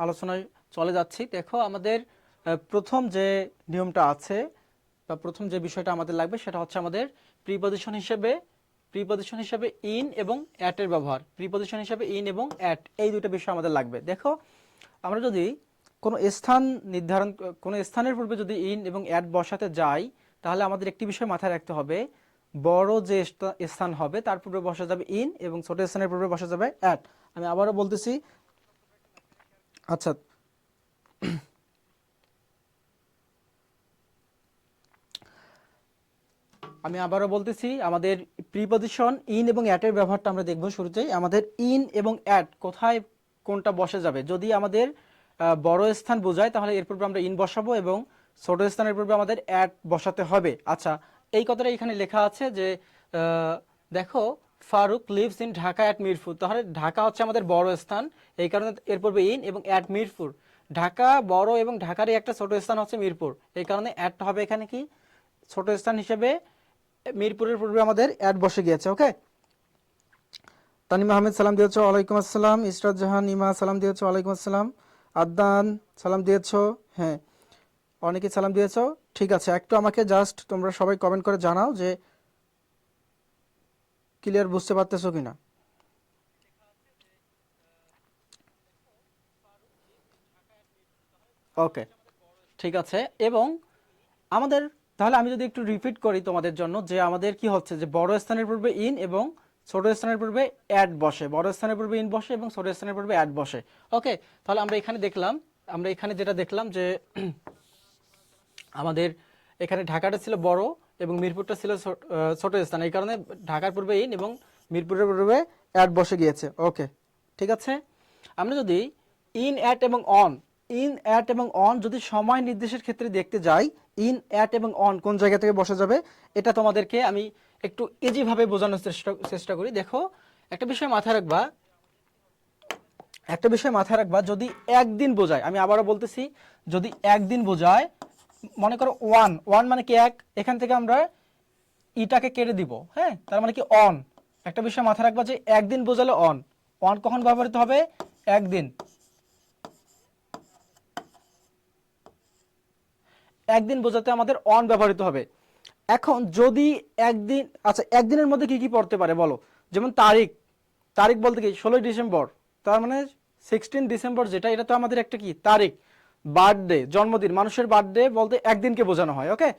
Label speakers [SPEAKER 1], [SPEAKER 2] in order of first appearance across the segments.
[SPEAKER 1] আলোচনায় চলে যাচ্ছি। দেখো আমাদের প্রথম যে নিয়মটা আছে বা প্রথম যে বিষয়টা আমাদের লাগবে সেটা হচ্ছে আমাদের প্রিপজিশন হিসেবে ইন এবং অ্যাট এর ব্যবহার। প্রিপজিশন হিসেবে ইন এবং অ্যাট এই দুটো বিষয় আমাদের লাগবে। দেখো আমরা যদি কোনো কোনো স্থানের পূর্বে যদি ইন এবং অ্যাট বসাতে যাই তাহলে আমাদের একটি বিষয় মাথায় রাখতে হবে, বড় যে স্থান হবে তার পূর্বে বসা যাবে ইন এবং ছোট স্থানের পূর্বে বসা যাবে অ্যাট। আমি আবারও বলতেছি, আচ্ছা আমাদের প্রিপজিশন ইন এবং অ্যাট এর ব্যবহারটা আমরা দেখব। শুরুতেই আমাদের ইন এবং অ্যাট কোথায় কোনটা বসে যাবে। যদি আমাদের বড় স্থান বোঝায় তাহলে এর পূর্বে আমরা ইন বসাবো এবং ছোট স্থানের পূর্বে আমাদের অ্যাট বসাতে হবে। আচ্ছা, এই কথাটা এখানে লেখা আছে যে দেখো Faruk lives in Dhaka at Mirpur. তাহলে ঢাকা হচ্ছে আমাদের বড় স্থান, এই কারণে এর পূর্বে ইন এবং অ্যাট মিরপুর। ঢাকা বড় এবং ঢাকারই একটা ছোট স্থান হচ্ছে মিরপুর, এই কারণে অ্যাট হবে এখানে কি ছোট স্থান হিসেবে মিরপুরের পূর্বে আমাদের অ্যাড বসে গিয়েছে। ওকে, তানিম আহমেদ সালাম দিয়েছো, ওয়ালাইকুম আসসালাম। ইসরাত জাহান ইমা সালাম দিয়েছো, ওয়ালাইকুম আসসালাম। আদনান সালাম দিয়েছো, হ্যাঁ অনেকে সালাম দিয়েছো। ঠিক আছে, একটু আমাকে জাস্ট তোমরা সবাই কমেন্ট করে জানাও যে ক্লিয়ার বুঝতে পারতেছো কিনা। ওকে, ঠিক আছে। এবং আমাদের তাহলে আমি যদি একটু রিপিট করি তোমাদের জন্য যে আমাদের কি হচ্ছে যে বড় স্থানের পূর্বে ইন এবং ছোট স্থানের পূর্বে অ্যাড বসে, বড় স্থানের পূর্বে ইন বসে এবং ছোট স্থানের পূর্বে অ্যাড বসে। ওকে, তাহলে আমরা এখানে যেটা দেখলাম যে আমাদের এখানে ঢাকাটা ছিল বড় এবং মিরপুরটা ছিল ছোট স্থান, এই কারণে ঢাকার পূর্বে ইন এবং মিরপুরের পূর্বে অ্যাড বসে গিয়েছে। ওকে, ঠিক আছে। আমরা যদি ইন অ্যাট এবং অন যদি সময় নির্দেশের ক্ষেত্রে দেখতে যাই, ইন অ্যাট এবং অন কোন জায়গা থেকে বসা যাবে এটা তোমাদেরকে আমি একটু ইজিভাবে বোঝানোর চেষ্টা করি। দেখো একটা বিষয় মাথায় রাখবা, যদি একদিন বোঝায়, আমি আবারও বলতেছি, যদি একদিন বোঝায়, মনে করো ওয়ান, মানে কি এক, এখান থেকে আমরা ইটাকে কেটে দিব, হ্যাঁ, তার মানে কি অন। একটা বিষয় মাথায় রাখবা যে একদিন বোঝালে অন, কখন ব্যবহৃত হবে, একদিন, একদিন বোঝাতে আমাদের অন ব্যবহৃত হবে। এখন যদি একদিন, আচ্ছা একদিনের মধ্যে কি কি পড়তে পারে বলো, যেমন তারিখ, বলতে কি 16 ডিসেম্বর, তার মানে 16 ডিসেম্বর যেটা, এটা তো আমাদের একটা কি তারিখ। বার্থডে, জন্মদিন, মানুষের বার্থডে বলতে একদিনকে বোঝানো হয়। ওকে,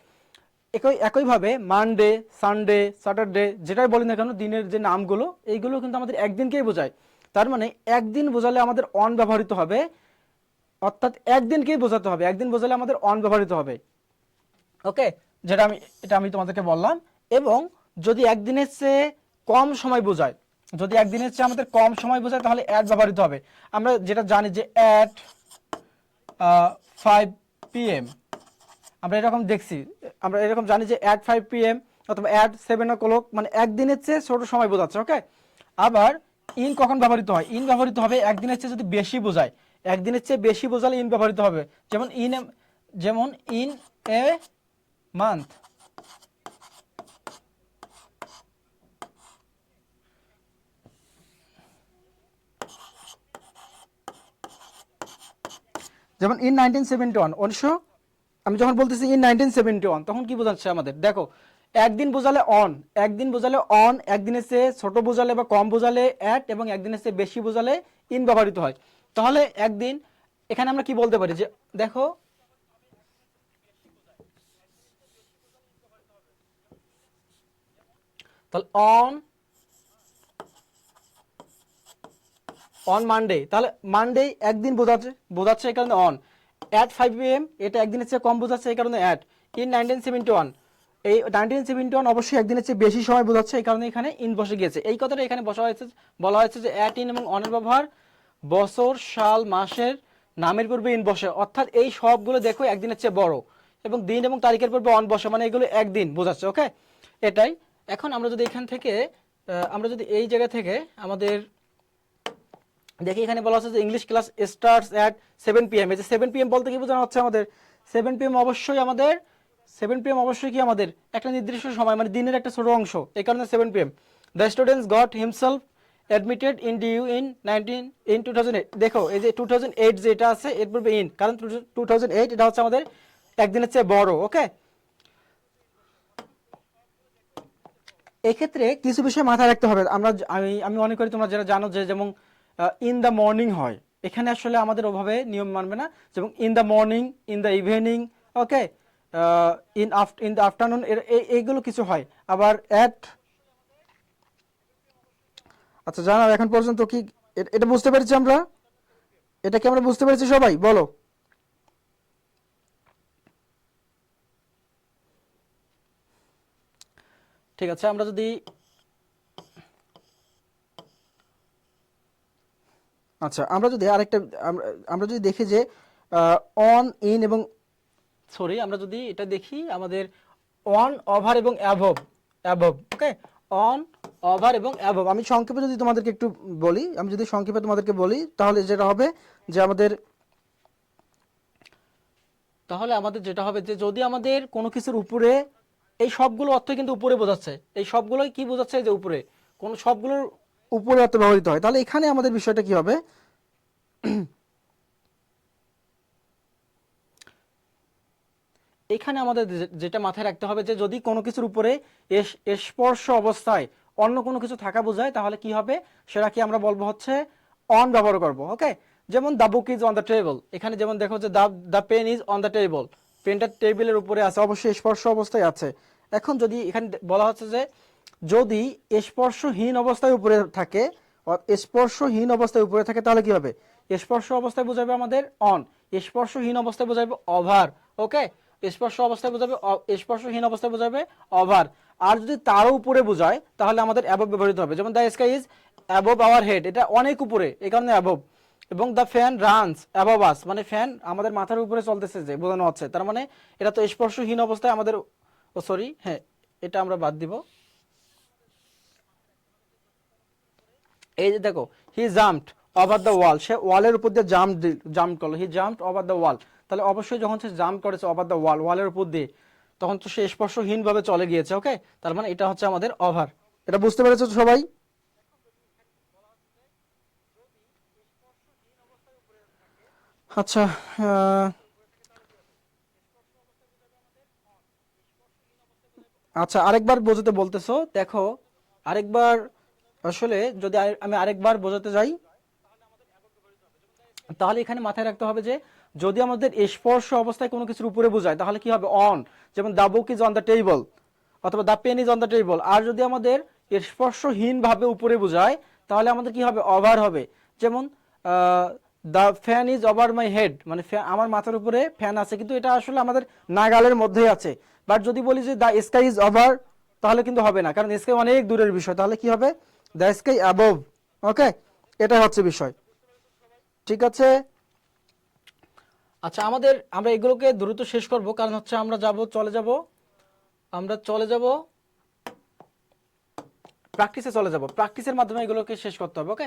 [SPEAKER 1] একইভাবে মানডে, সানডে, স্যাটারডে, যেটাই বলি না কেন দিনের যে নামগুলো, এইগুলো কিন্তু আমাদের একদিনকেই বোঝায়। তার মানে একদিন বোঝালে আমাদের অন ব্যবহৃত হবে, অর্থাৎ একদিনকেই বোঝাতে হবে, একদিন বোঝালে আমাদের অন ব্যবহৃত হবে। ওকে, এটা আমি তোমাদেরকে বললাম। এবং যদি একদিনের চেয়ে কম সময় বোঝায়, আমাদের কম সময় বোঝায় তাহলে অ্যাট ব্যবহৃত হবে। আমরা যেটা জানি যে অ্যাট 5 PM, আমরা এরকম জানি যে অ্যাট 5 PM অথবা অ্যাট 7 o'clock, মানে একদিনের চেয়ে ছোট সময় বোঝাচ্ছে। ওকে, আবার ইন কখন ব্যবহৃত হয়, ইন ব্যবহৃত হবে একদিনের চেয়ে যদি বেশি বোঝায়, একদিনের চেয়ে বেশি বোঝালে ইন ব্যবহৃত হবে। যেমন ইন এ মান্থ, যেমন ইন 1971, আমি যখন বলতেছি ইন 1971 তখন কি বোঝাচ্ছে আমাদের, দেখো একদিন বোঝালে অন, একদিনের চেয়ে ছোট বোঝালে বা কম বোঝালে অ্যাট, এবং একদিনের চেয়ে বেশি বোঝালে ইন ব্যবহৃত হয়। তাহলে একদিন, এখানে আমরা কি বলতে পারি যে দেখো তাহলে অন মানডে, তাহলে মানডে একদিন বোঝাচ্ছে এই কারণে অন। অ্যাট 5 PM এটা একদিনের চেয়ে কম বোঝাচ্ছে এই কারণে অ্যাট। ইন 1971, এই 1971 অবশ্যই একদিনের চেয়ে বেশি সময় বোঝাচ্ছে, এই কারণে এখানে ইন বসে গিয়েছে। এই কথাটা এখানে বলা হয়েছে যে অ্যাট, ইন এবং অনের ব্যবহার বছর, সাল, মাসের নামের পূর্বে ইন বসে, অর্থাৎ এই সবগুলো দেখো একদিনের চেয়ে বড়, এবং দিন এবং তারিখের পূর্বে অন বসে, মানে এগুলো একদিন বোঝাচ্ছে। ওকে, এটাই। এখন আমরা যদি এখান থেকে আমরা যদি এই জায়গা থেকে আমাদের দেখি, এখানে বলা হচ্ছে যে English class starts at 7 PM। এই যে 7 PM বলতে কি বোঝানো হচ্ছে আমাদের, 7 PM অবশ্যই কি আমাদের একটা নির্দিষ্ট সময়, মানে দিনের একটা ছোট অংশ, এই কারণে 7 PM। The students got himself admitted in due in 2008। দেখো এই যে 2008 যেটা আছে এর পূর্বে ইন, কারণ 2008 এটা হচ্ছে আমাদের একদিনের চেয়ে বড়। ওকে, এক্ষেত্রে কিছু বিষয় মাথায় রাখতে হবে। আমি মনে করি তোমরা যারা জানো যে যেমন ইন দ্য মর্নিং হয়, এখানে আসলে আমাদের ওভাবে নিয়ম মানবে না, যেমন in the morning, in the evening, okay, in the afternoon, এইগুলো কিছু হয়। আবার অ্যাট, আচ্ছা জানাও এখন পর্যন্ত কি এটা বুঝতে পেরেছি আমরা? এটা কি আমরা বুঝতে পেরেছি সবাই? বলো। ঠিক আছে, আমরা যদি আচ্ছা আমরা যদি আরেকটা আমরা যদি দেখি যে অন, ইন এবং সরি, আমরা যদি এটা দেখি আমাদের অন, ওভার এবং above, above, okay, on, over এবং অ্যাবভ। আমি সংক্ষেপে যদি তোমাদেরকে একটু বলি, আমি যদি সংক্ষেপে তোমাদেরকে বলি, তাহলে যেটা হবে যে আমাদের যেটা হবে যে যদি আমাদের কোনো কিছুর উপরে, এই সবগুলো অর্থ কিন্তু উপরে বোঝাচ্ছে, এই সবগুলোই কি বোঝাচ্ছে যে উপরে, কোন সবগুলোর উপরে অর্থ ব্যবহৃত হয়, তাহলে এখানে আমাদের বিষয়টা কি হবে? এখানে আমাদের যেটা মাথায় রাখতে হবে যে যদি কোনো কিছুর উপরে স্পর্শ অবস্থায় অন্য কোনো কিছু থাকা বোঝায়, তাহলে কি হবে, সেটা কি আমরা বলবো হচ্ছে অন ব্যবহার করব। ওকে, যেমন the book is on the table, এখানে যেমন দেখো যে the pen is on the table, পেনটা টেবিলের উপরে আছে, অবশ্যই স্পর্শ অবস্থায় আছে। এখন যদি এখানে বলা হচ্ছে যে যদি স্পর্শহীন অবস্থায় উপরে থাকে, স্পর্শহীন অবস্থায় উপরে থাকে, তাহলে কি হবে? স্পর্শ অবস্থায় বোঝাবে আমাদের অন, স্পর্শহীন অবস্থায় বোঝাবে ওভার। ওকে, স্পর্শ অবস্থায় বোঝাবে, স্পর্শহীন অবস্থায় বোঝাবে ওভার। আর যদি তারও উপরে বোঝায় তাহলে আমাদের অ্যাবভ ব্যবহৃত হবে, যেমন the sky is above our head, এটা অনেক উপরে, এই কারণে অ্যাবভ। এবং দ্য ফ্যান রানস অ্যাবভ আস, মানে ফ্যান আমাদের মাথার উপরে চলতেছে যে বোঝানো হচ্ছে, তার মানে এটা তো স্পর্শহীন অবস্থায় আমাদের, ও সরি, হ্যাঁ এটা আমরা বাদ দিব। এই যে দেখো হি জাম্পড ওভার দ্য ওয়াল, সে ওয়ালের উপর দিয়ে জাম্প করলো, হি জাম্পড ওভার দ্য ওয়াল, তাহলে অবশ্যই যখন সে জাম্প করেছে ওভার দ্য ওয়াল, ওয়ালের উপর দিয়ে, তখন তো সে স্পর্শহীন ভাবে চলে গিয়েছে। ওকে, তার মানে এটা হচ্ছে আমাদের ওভার। এটা বুঝতে পেরেছো তো সবাই? আচ্ছা, আচ্ছা আরেকবার বোঝাতে বলতেছো, দেখো আরেকবার, আসলে যদি আমি আরেকবার বোঝাতে যাই, তাহলে এখানে মাথায় রাখতে হবে যে যদি আমাদের স্পর্শ অবস্থায় কোনো কিছুর উপরে বোঝায় তাহলে কি হবে? অন, যেমন the book is on the table অথবা the pen is on the table. আর যদি আমাদের স্পর্শহীন ভাবে উপরে বোঝায় তাহলে আমাদের কি হবে? ওভার হবে। যেমন the fan is over my head, মানে আমার মাথার উপরে ফ্যান আছে, কিন্তু এটা আসলে আমাদের নাগালের মধ্যেই আছে। বাট যদি বলি যে দ্য স্কাই ইজ ওভার, তাহলে কিন্তু হবে না, কারণ স্কাই অনেক দূরের বিষয়। তাহলে কি হবে? The sky above. ওকে, এটা হচ্ছে বিষয়। ঠিক আছে, আচ্ছা আমরা এগুলোকে দ্রুত শেষ করব, কারণ হচ্ছে আমরা চলে যাব প্র্যাকটিসে চলে যাব, প্র্যাকটিসের মাধ্যমে এগুলোকে শেষ করতে হবে। ওকে,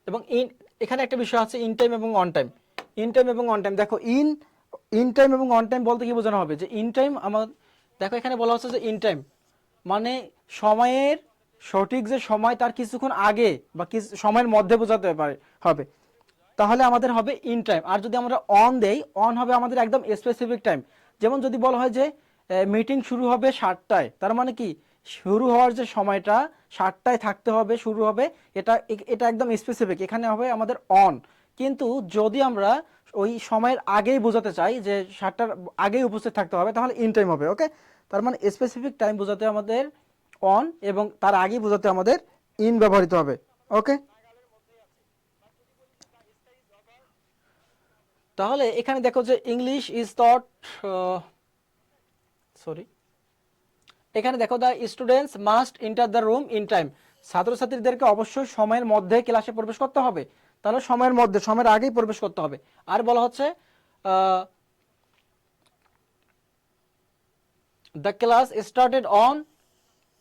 [SPEAKER 1] এবং এখানে একটা বিষয় আছে ইন টাইম এবং অন টাইম। ইন টাইম এবং অন টাইম, দেখো ইন টাইম এবং অন টাইম বলতে কি বোঝানো হবে? যে ইন টাইম আমার, দেখো এখানে বলা হচ্ছে যে ইন টাইম মানে সময়ের সঠিক যে সময় তার কিছুক্ষণ আগে বা কিছু সময়ের মধ্যে বোঝাতে হবে, তাহলে আমাদের হবে ইন টাইম। আর যদি আমরা অন দেই, অন হবে আমাদের একদম স্পেসিফিক টাইম। যেমন যদি বলা হয় যে মিটিং শুরু হবে 7টায়, তার মানে কি শুরু হওয়ার যে সময়টা 7টায় থাকতে হবে, শুরু হবে, এটা এটা একদম স্পেসিফিক, এখানে হবে আমাদের অন। কিন্তু যদি আমরা ওই সময়ের আগেই বোঝাতে চাই যে 7টার আগেই উপস্থিত থাকতে হবে, তাহলে ইন টাইম হবে। ওকে, তার মানে স্পেসিফিক টাইম বোঝাতে আমাদের অন, এবং তার আগেই বোঝাতে আমাদের ইন ব্যবহৃত হবে। ওকে, তাহলে এখানে দেখো যে ইংলিশ ইজ টট, সরি, এখানে দেখো the students must enter the room in time, ছাত্রছাত্রীদেরকে অবশ্যই সময়ের মধ্যে ক্লাসে প্রবেশ করতে হবে। তাহলে সময়ের মধ্যে, সময়ের আগেই প্রবেশ করতে হবে। আর বলা হচ্ছে the class started on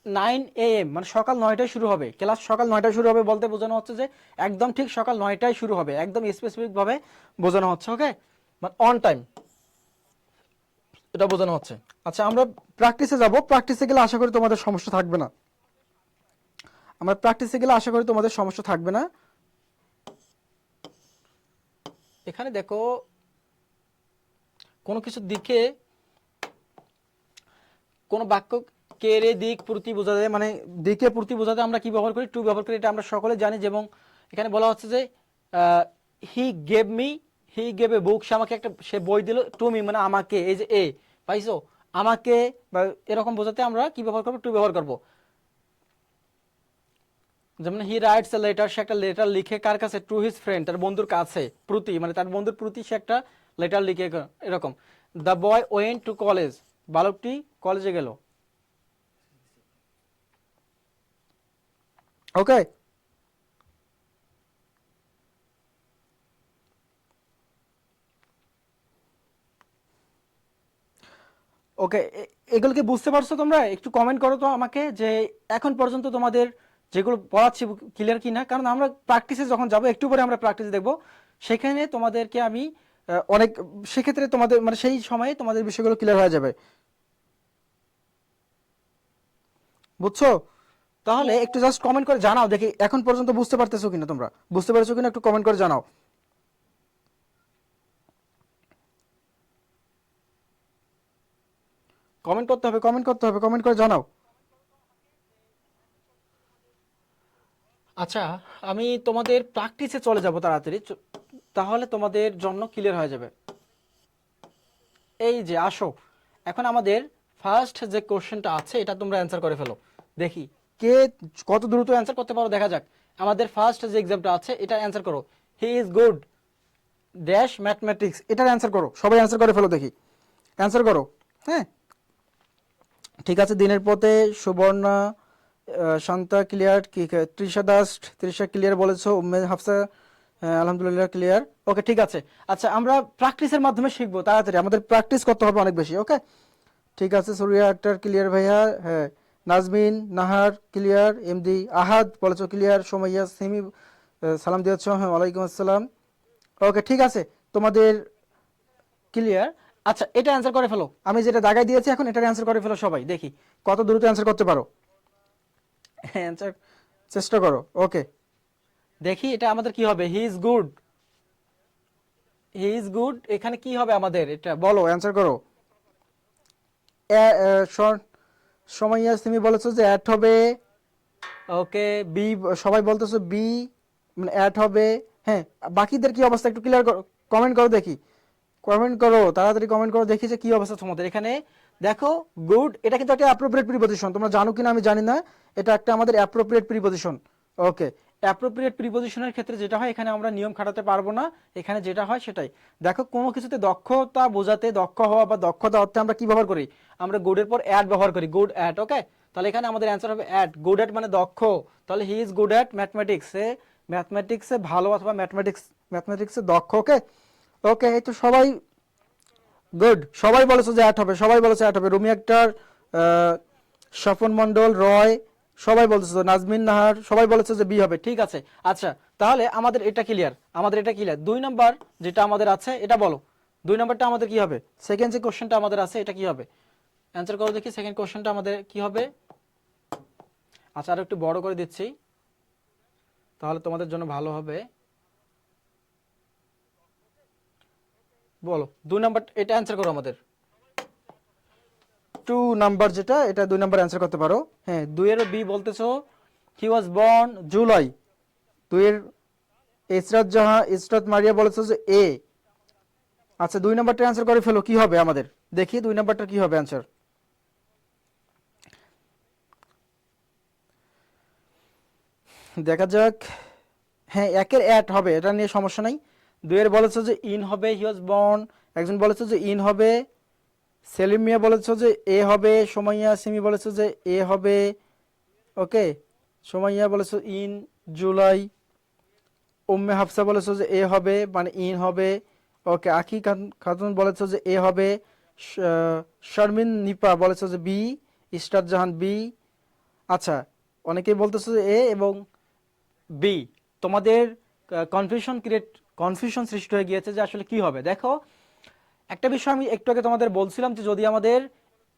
[SPEAKER 1] 9 AM, মানে সকাল 9টায় শুরু হবে, ক্লাস সকাল 9টায় শুরু হবে বলতে বোঝানো হচ্ছে যে একদম ঠিক সকাল 9টায় শুরু হবে, একদম স্পেসিফিক ভাবে বোঝানো হচ্ছে। ওকে, মানে অন টাইম, এটা বোঝানো হচ্ছে। আচ্ছা আমরা প্র্যাকটিসে যাব, প্র্যাকটিসে গেলে আশা করি তোমাদের সমস্যা থাকবে না। আমরা প্র্যাকটিসে গেলে আশা করি তোমাদের সমস্যা থাকবে না। এখানে দেখো কোনো কিছুর দিকে কোন বাক্য কে রে দিক প্রতি বোঝাতে, মানে দিকে প্রতি বোঝাতে আমরা কি ব্যবহার করি? টু ব্যবহার করি। এটা আমরা সকলে জানি। যেমন এখানে বলা হচ্ছে যে he gave me, he gave a book, সে আমাকে একটা, সে বই দিল, টু মি মানে আমাকে, এই যে এ পাইছো, আমাকে বা এরকম বোঝাতে আমরা কি ব্যবহার করবো? টু ব্যবহার করবো। যেমন হি রাইটস এ লেটার, সে একটা লেটার লিখে কার কাছে? টু হিজ ফ্রেন্ড, তার বন্ধুর কাছে, প্রতি মানে তার বন্ধুর প্রতি সে একটা লেটার লিখে, এরকম। The boy went to college, বালকটি কলেজে গেল। ওকে, ওকে, এগুলোকে বুঝতে পারছো তোমরা? একটু কমেন্ট করো তো আমাকে যে এখন পর্যন্ত তোমাদের যেগুলো পড়াচ্ছি ক্লিয়ার কি না। কারণ আমরা প্র্যাকটিসে যখন যাব, একটু পরে আমরা প্র্যাকটিস দেখব, সেখানে তোমাদেরকে আমি অনেক, সেক্ষেত্রে তোমাদের মানে সেই সময়ে তোমাদের বিষয়গুলো ক্লিয়ার হয়ে যাবে, বুঝছো? তাহলে একটু জাস্ট কমেন্ট করে জানাও দেখি এখন পর্যন্ত বুঝতে পারতেছো কিনা, তোমরা বুঝতে পারছো কিনা একটু কমেন্ট করে জানাও। কমেন্ট করতে হবে, কমেন্ট করতে হবে, কমেন্ট করে জানাও। আচ্ছা, আমি তোমাদের প্র্যাকটিসে চলে যাব তাড়াতাড়ি, তাহলে তোমাদের জন্য ক্লিয়ার হয়ে যাবে। এই যে আসো, এখন আমাদের ফার্স্ট যে কোশ্চেনটা আছে এটা তোমরা অ্যান্সার করে ফেলো, দেখি কে কত দ্রুত অ্যান্সার করতে পারো, দেখা যাক। আমাদের ফার্স্ট যে এক্সামটা আছে এটা অ্যান্সার করো। হি ইজ গুড ড্যাশ ম্যাথমেটিক্স, এটার অ্যান্সার করো, সবাই অ্যান্সার করে ফেলো, দেখি অ্যান্সার করো। হ্যাঁ, ঠিক আছে। দিনের পথে সুবর্ণা, শান্তা ক্লিয়ার, কি তৃষা দাস, তৃষা ক্লিয়ার বলেছো, উম্মে হাফসা আলহামদুলিল্লাহ ক্লিয়ার। ওকে, ঠিক আছে। আচ্ছা, আমরা প্র্যাকটিসের মাধ্যমে শিখবো তাড়াতাড়ি, আমাদের প্র্যাকটিস করতে হবে অনেক বেশি। ওকে, ঠিক আছে। সুরিয়া আক্তার ক্লিয়ার ভাইয়া, হ্যাঁ। নাজমিন নাহার ক্লিয়ার, এমডি আহাদ বলেছো ক্লিয়ার, সোমাইয়া সিমি সালাম দিয়েছ, হ্যাঁ ওয়ালাইকুম আসসালাম। ওকে, ঠিক আছে, তোমাদের ক্লিয়ার। আচ্ছা, এটা অ্যান্সার করে ফেলো, আমি যেটা দাগাই দিয়েছি এখন এটার অ্যান্সার করে ফেলো সবাই, দেখি কত দ্রুত অ্যান্সার করতে পারো। অ্যান্সার চেষ্টা করো। ওকে, দেখি এটা আমাদের কি হবে। হি is good, he is good, এখানে কি হবে আমাদের? এটা বলো, অ্যান্সার করো। সময়া তুমি বলেছো যে অ্যাট হবে। ওকে, বি সবাই বলতেছো বি, মানে অ্যাট হবে। হ্যাঁ, বাকিদের কি অবস্থা একটু ক্লিয়ার করো, কমেন্ট করো দেখি, কমেন্ট করো তাড়াতাড়ি, কমেন্ট করো দেখি যে কি অবস্থা তোমাদের এখানে। দেখো গুড, এটা কিন্তু একটা অ্যাপ্রোপ্রিয়েট প্রিপজিশন, তোমরা জানো কিনা আমি জানি না, এটা একটা আমাদের অ্যাপ্রোপ্রিয়েট প্রিপজিশন। ওকে, অ্যাপ্রোপ্রিয়েট প্রিপজিশনের ক্ষেত্রে যেটা হয়, এখানে আমরা নিয়ম খাটাতে পারবো না, এখানে যেটা হয় সেটাই। দেখো কোনো কিছুতে দক্ষতা বোঝাতে, দক্ষ হওয়া বা দক্ষতা অর্থে আমরা কি ব্যবহার করি? আমরা গুডের পর অ্যাট ব্যবহার করি, গুড অ্যাট। ওকে, তাহলে এখানে আমাদের অ্যান্সার হবে অ্যাট, গুড অ্যাট মানে দক্ষ। তাহলে he is good at mathematics, সে ম্যাথমেটিক্সে ভালো অথবা ম্যাথমেটিক্সে দক্ষ। ওকে, ওকে, এই তো সবাই গুড, সবাই বলেছে যে অ্যাট হবে, সবাই বলেছে অ্যাট হবে। রুমি আক্তার, স্বপন মন্ডল, রয়, সবাই বলতেছে, নাজমিন নাহার সবাই বলেছে যে বি হবে। ঠিক আছে। আচ্ছা, তাহলে আমাদের এটা ক্লিয়ার, আমাদের এটা ক্লিয়ার। 2 নাম্বার যেটা আমাদের আছে এটা বলো, 2 নাম্বারটা আমাদের কি হবে? সেকেন্ড যে কোশ্চেনটা আমাদের আছে এটা কি হবে? অ্যান্সার করো দেখি, সেকেন্ড কোশ্চেনটা আমাদের কি হবে? আচ্ছা, আর একটু বড় করে দিচ্ছি, তাহলে তোমাদের জন্য ভালো হবে। বলো 2 নাম্বার, এটা অ্যান্সার করো আমাদের। 2 নাম্বার যেটা, এটা 2 নাম্বার অ্যান্সার করতে পারো। হ্যাঁ, 2 এর বি বলতেছো, হি ওয়াজ বর্ন জুলাই। 2 এর ইসরাত জাহাঁ, ইসরাত মারিয়া বলেছো যে এ। আচ্ছা, 2 নাম্বারটা অ্যান্সার করে ফেলো, কি হবে আমাদের দেখি 2 নাম্বারটা কি হবে অ্যান্সার। দেখা যাক। হ্যাঁ, একের অ্যাট হবে, এটা নিয়ে সমস্যা নাই। 2 এর বলেছো যে ইন হবে, হি ওয়াজ বর্ন, একজন বলেছো যে ইন হবে, সেলিম মিয়া বলেছো যে এ হবে, সোমাইয়া সিমি বলেছো যে এ হবে। ওকে, সোমাইয়া বলেছো ইন জুলাই, উম্মে হাফসা বলেছো যে এ হবে মানে ইন হবে। ওকে, আখি খাতুন বলেছো যে এ হবে। শারমিন নিপা বলেছো যে বি, ইস্টার জাহান বি। আচ্ছা, অনেকেই বলতেছো যে এ এবং বি। তোমাদের কনফিউশন সৃষ্টি হয়ে গিয়েছে যে আসলে কি হবে। দেখো, একটা বিষয় আমি একটু আগে তোমাদের বলছিলাম যে যদি আমাদের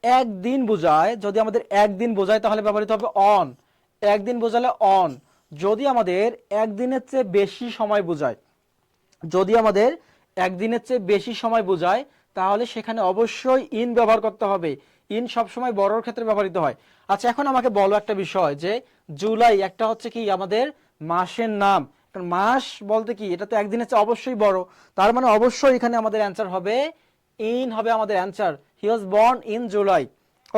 [SPEAKER 1] একদিন বোঝায়, যদি আমাদের একদিন বোঝায় তাহলে ব্যবহৃত হবে অন, একদিন বোঝালে অন, যদি আমাদের একদিনের চেয়ে বেশি সময় বোঝায়, যদি আমাদের একদিনের চেয়ে বেশি সময় বোঝায় তাহলে সেখানে অবশ্যই ইন ব্যবহার করতে হবে। ইন সবসময় বড়র ক্ষেত্রে ব্যবহৃত হয়। আচ্ছা এখন আমাকে বলো একটা বিষয়, যে জুলাই একটা হচ্ছে কি আমাদের মাসের নাম, কারণ মাস বলতে কি এটা তো একদিনের চেয়ে অবশ্যই বড়, তার মানে অবশ্যই এখানে আমাদের অ্যান্সার হবে ইন, হবে আমাদের answer. He was born in July.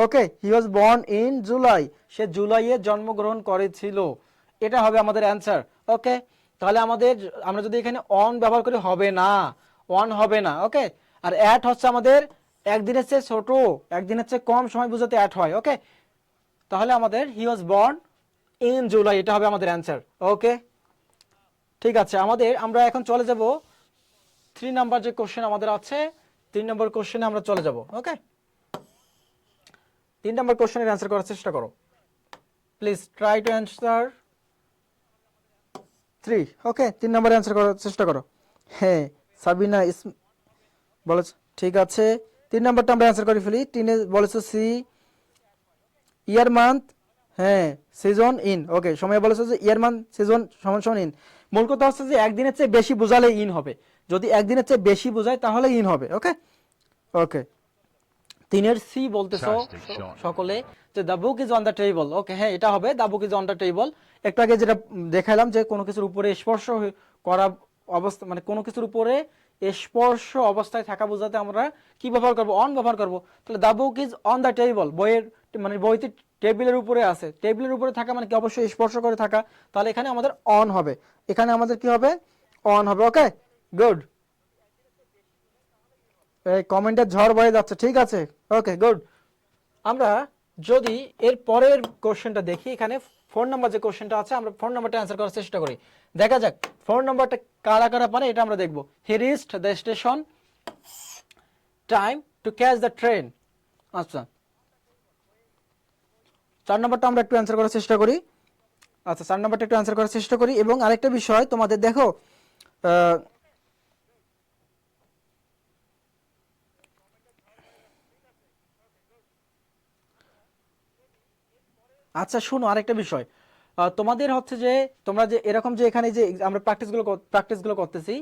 [SPEAKER 1] Okay, he was born in July, সে জুলাইয়ে জন্মগ্রহণ করেছিল, এটা হবে আমাদের অ্যান্সার। ওকে, তাহলে আমাদের আমরা যদি এখানে অন ব্যবহার করি হবে না, অন হবে না। ওকে, আর অ্যাট হচ্ছে আমাদের একদিনের চেয়ে ছোট, একদিনের চেয়ে কম সময় বুঝাতে অ্যাট হয়। ওকে, তাহলে আমাদের হি ওয়াজ বর্ন ইন জুলাই, এটা হবে আমাদের অ্যান্সার। ওকে, ঠিক আছে, আমরা এখন চলে যাব 3 নাম্বার যে কোশ্চেন আমাদের আছে, 3 নম্বর কোশ্চেনে আমরা চলে যাব। ওকে, 3 নম্বর কোশ্চেনের অ্যান্সার করার চেষ্টা করো, প্লিজ ট্রাই টু অ্যান্সার 3। ওকে, 3 নম্বরে অ্যান্সার করার চেষ্টা করো। হ্যাঁ, সাবিনা বলেছ, ঠিক আছে, 3 নম্বরটা আমরা অ্যান্সার করে ফেলি। 3 বলেছো সি ইয়ার মান্থ, হ্যাঁ সিজন ইন। ওকে, সময় বলেছো যে ইয়ার মান্থ সিজন সমান সমান ইন। মূল কথা হচ্ছে যে একদিনের চেয়ে বেশি বোঝালে ইন হবে, যদি একদিনের চেয়ে বেশি বোঝায় তাহলে ইন হবে। ওকে, ওকে, 3 সি বলতেছো সকলে যে the book is on the table. Okay, হ্যাঁ এটা হবে the book is on the table. একটু আগে যেটা দেখালাম যে কোনো কিছুর উপরে স্পর্শ করা অবস্থা, মানে কোনো কিছুর উপরে স্পর্শ অবস্থায় থাকা বোঝাতে আমরা কি ব্যবহার করব, অন ব্যবহার করব। তাহলে the book is on the table, বইয়ের মানে বইতে টেবিলের উপরে আছে, টেবিলের উপরে থাকা মানে কি অবশ্যই স্পর্শ করে থাকা, তাহলে এখানে আমাদের অন হবে, এখানে আমাদের কি হবে, অন হবে। ওকে, গুড, এই কমেন্টের ঝড় বয়ে যাচ্ছে, ঠিক আছে। ওকে, গুড। আমরা যদি এর পরের কোশ্চেনটা দেখি, এখানে 4 নাম্বার যে কোশ্চেনটা আছে, আমরা 4 নাম্বারটা অ্যান্সার করার চেষ্টা করি। দেখা যাক 4 নাম্বারটা কারা কারা পারে, এটা আমরা দেখব। He reached the station time to catch the train. আচ্ছা, 4 নাম্বারটা আমরা একটু অ্যান্সার করার চেষ্টা করি। আচ্ছা, 4 নাম্বারটা একটু অ্যান্সার করার চেষ্টা করি। এবং আরেকটা বিষয় তোমাদের দেখো, আচ্ছা শুনো আরেকটা বিষয়, তোমাদের হচ্ছে যে তোমরা যে এরকম যে এখানে যে আমরা প্র্যাকটিসগুলো করতেছি,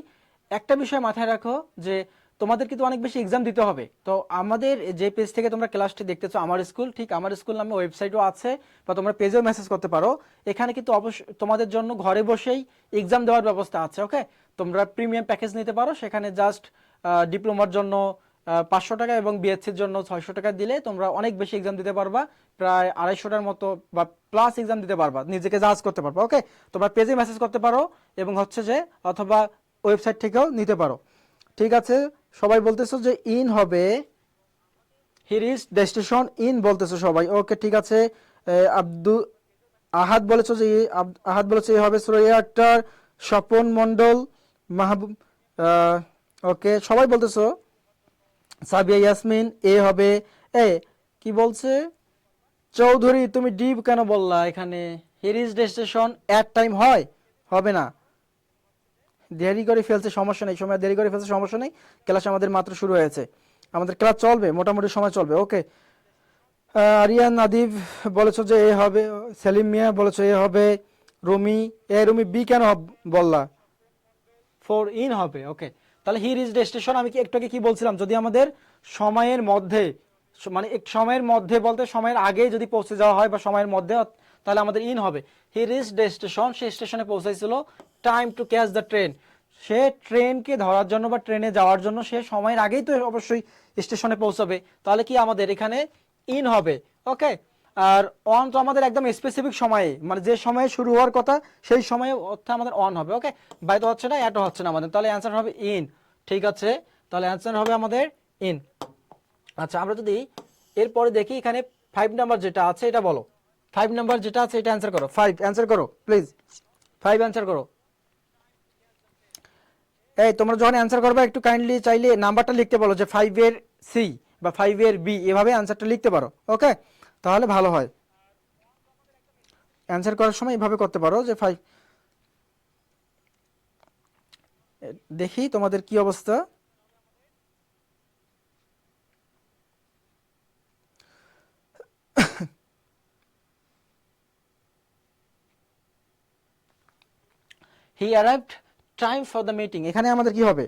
[SPEAKER 1] একটা বিষয় মাথায় রাখো যে তোমাদের কিন্তু অনেক বেশি এক্সাম দিতে হবে। তো আমাদের যে পেজ থেকে তোমরা ক্লাসটি দেখতেছো, আমার স্কুল, ঠিক আমার স্কুল নামে ওয়েবসাইটও আছে, বা তোমরা পেজেও মেসেজ করতে পারো। এখানে কিন্তু অবশ্যই তোমাদের জন্য ঘরে বসেই এক্সাম দেওয়ার ব্যবস্থা আছে। ওকে, তোমরা প্রিমিয়াম প্যাকেজ নিতে পারো, সেখানে জাস্ট ডিপ্লোমার জন্য 500 টাকা এবং বিএসসির জন্য 600 টাকা দিলে তোমরা অনেক বেশি এক্সাম দিতে পারবা, প্রায় 250টার মতো বা প্লাস এক্সাম দিতে পারবা, নিজেকে জাজ করতে পারবা। ওকে, তোমরা পেজে মেসেজ করতে পারো এবং হচ্ছে যে অথবা ওয়েবসাইট থেকেও নিতে পারো। ঠিক আছে, সবাই বলতেছো যে ইন হবে, হি রিচ ডেস্টিনেশন ইন বলতেছো সবাই। ওকে, ঠিক আছে, আব্দুল আহাদ বলেছো যে আহাদ বলেছো এ হবে সুরাইয়া আক্তার, স্বপন মন্ডল, মাহবুব, ওকে সবাই বলতেছো, সাবিয়া ইয়াসমিন এ হবে। এ কি বলছে চৌধুরী, তুমি ডি কেন বললা, এখানে হিরিজ ডেস্টিনেশন এট টাইম হয়, হবে না, দেরি করে ফেলছে সমস্যা নেই, সময় দেরি করে ফেলছে সমস্যা নেই, ক্লাস আমাদের মাত্র শুরু হয়েছে, আমাদের ক্লাস চলবে মোটামুটি সময় চলবে। ওকে, আরিয়ান নাদিব বলেছো যে এ হবে, সেলিম মিয়া বলেছো এ হবে, রুমি রুমি বি কেন বললা, ফোর ইন হবে। ওকে, তাহলে হি রিচ ডেস্টিনেশন, আমি কি একটু আগে কি বলছিলাম, যদি আমাদের সময়ের মধ্যে মানে সময়ের মধ্যে বলতে সময়ের আগে যদি পৌঁছে যাওয়া হয় বা সময়ের মধ্যে, তাহলে আমাদের ইন হবে। হি রিচ ডেস্টিনেশন, সে স্টেশনে পৌঁছাইছিল, time to catch the train, সে ট্রেনকে ধরার জন্য বা ট্রেনে যাওয়ার জন্য সে সময়ের আগেই তো অবশ্যই স্টেশনে পৌঁছাবে, তাহলে কি আমাদের এখানে ইন হবে। ওকে, আর অন তো আমাদের একদম স্পেসিফিক সময়ে, মানে যে সময়ে শুরু হওয়ার কথা সেই সময়ে অর্থে আমাদের অন হবে। ওকে, বাই তো হচ্ছে না, এটো হচ্ছে না আমাদের, তাহলে অ্যান্সার হবে ইন। ঠিক আছে, তাহলে অ্যান্সার হবে আমাদের ইন। আচ্ছা, আমরা যদি এরপরে দেখি এখানে 5 নাম্বার যেটা আছে এটা বলো, 5 নাম্বার যেটা আছে এটা অ্যান্সার করো, 5 অ্যান্সার করো প্লিজ, 5 অ্যান্সার করো। এই তোমরা যখন অ্যান্সার করবে একটু কাইন্ডলি চাইলে নাম্বারটা লিখতে বলো, যে 5 এর সি বা 5 এর বি, এভাবে অ্যান্সারটা লিখতে পারো। ওকে, তাহলে ভালো হয়, অ্যান্সার করার সময় এভাবে করতে পারো যে 5। দেখি তোমাদের কি অবস্থা, হি arrived time for the meeting, এখানে আমাদের কি হবে?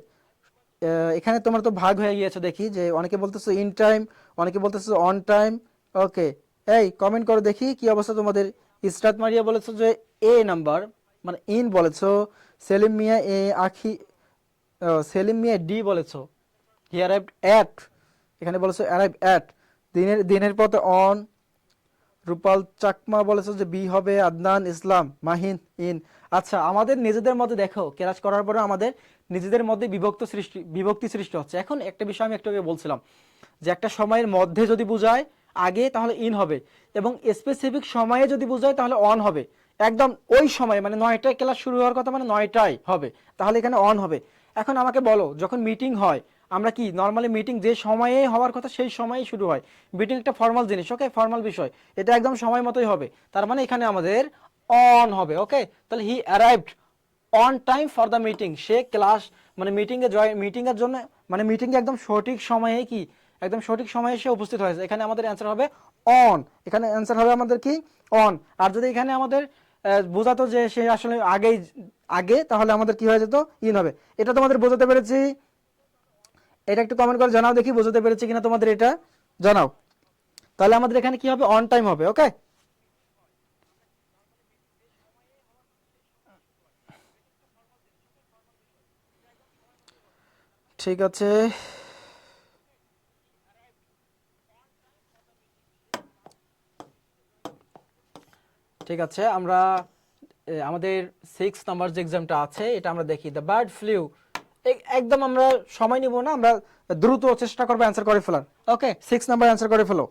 [SPEAKER 1] এখানে তোমার তো ভাগ হয়ে গিয়েছে, দেখি যে অনেকে বলতেছো ইন টাইম, অনেকে বলতেছো অন টাইম। ওকে, এই কমেন্ট করে দেখি কি অবস্থা তোমাদের। ইসরাত মারিয়া বলেছো যে এ নাম্বার, মানে ইন বলেছো। সেলিম মিয়া এ, আখি সেলিম মিয়া ডি বলেছো। হি অ্যারাইভড অ্যাট, এখানে বলেছো অ্যারাইভ অ্যাট। দিনের পথে অন। রূপাল চাকমা বলেছো যে বি হবে। আদনান ইসলাম মাহিন ইন। আচ্ছা, আমাদের নিজেদের মধ্যে দেখো ক্লাস করার পরে আমাদের নিজেদের মধ্যে বিভক্তি সৃষ্টি হচ্ছে। এখন একটা বিষয় আমি একটু আগে বলছিলাম যে একটা সময়ের মধ্যে যদি বোঝায় আগে তাহলে ইন হবে, এবং স্পেসিফিক সময়ে যদি বোঝায় তাহলে অন হবে। একদম ওই সময় মানে 9টায় ক্লাস শুরু হওয়ার কথা, মানে 9টায় হবে, তাহলে এখানে অন হবে। এখন আমাকে বলো, যখন মিটিং হয় আমরা কি নর্মালি মিটিং যে সময়ে হওয়ার কথা সেই সময়েই শুরু হয়। মিটিং একটা ফর্মাল জিনিস, ওকে, ফর্মাল বিষয়, এটা একদম সময় মতোই হবে। তার মানে এখানে আমাদের অন হবে। ওকে, তাহলে হি arrived on time for the meeting, say class মানে মিটিং এর জন্য মানে মিটিং এ একদম সঠিক সময়ে কি একদম সঠিক সময়ে সে উপস্থিত হয়েছে। এখানে আমাদের অ্যান্সার হবে অন, এখানে অ্যান্সার হবে আমাদের কি অন। আর যদি এখানে আমাদের বোঝাতো যে সে আসলে আগে, তাহলে আমাদের কি হয়ে যেত ইন হবে। এটা তোমাদের বোঝাতে পেরেছি? এটা একটু কমেন্ট করে জানাও দেখি বোঝাতে পেরেছি কিনা তোমাদের, এটা জানাও। তাহলে আমাদের এখানে কি হবে? অন টাইম হবে। ওকে, ঠিক আছে। ঠিক আছে, আমরা আমাদের 6 নাম্বার যে এক্সামটা আছে এটা আমরা দেখি। দ্য বার্ড ফ্লিউ, একদম আমরা সময় নিব না, আমরা দ্রুত চেষ্টা করবো অ্যান্সার করে ফেলার। ওকে, 6 নাম্বার অ্যান্সার করে ফেলো।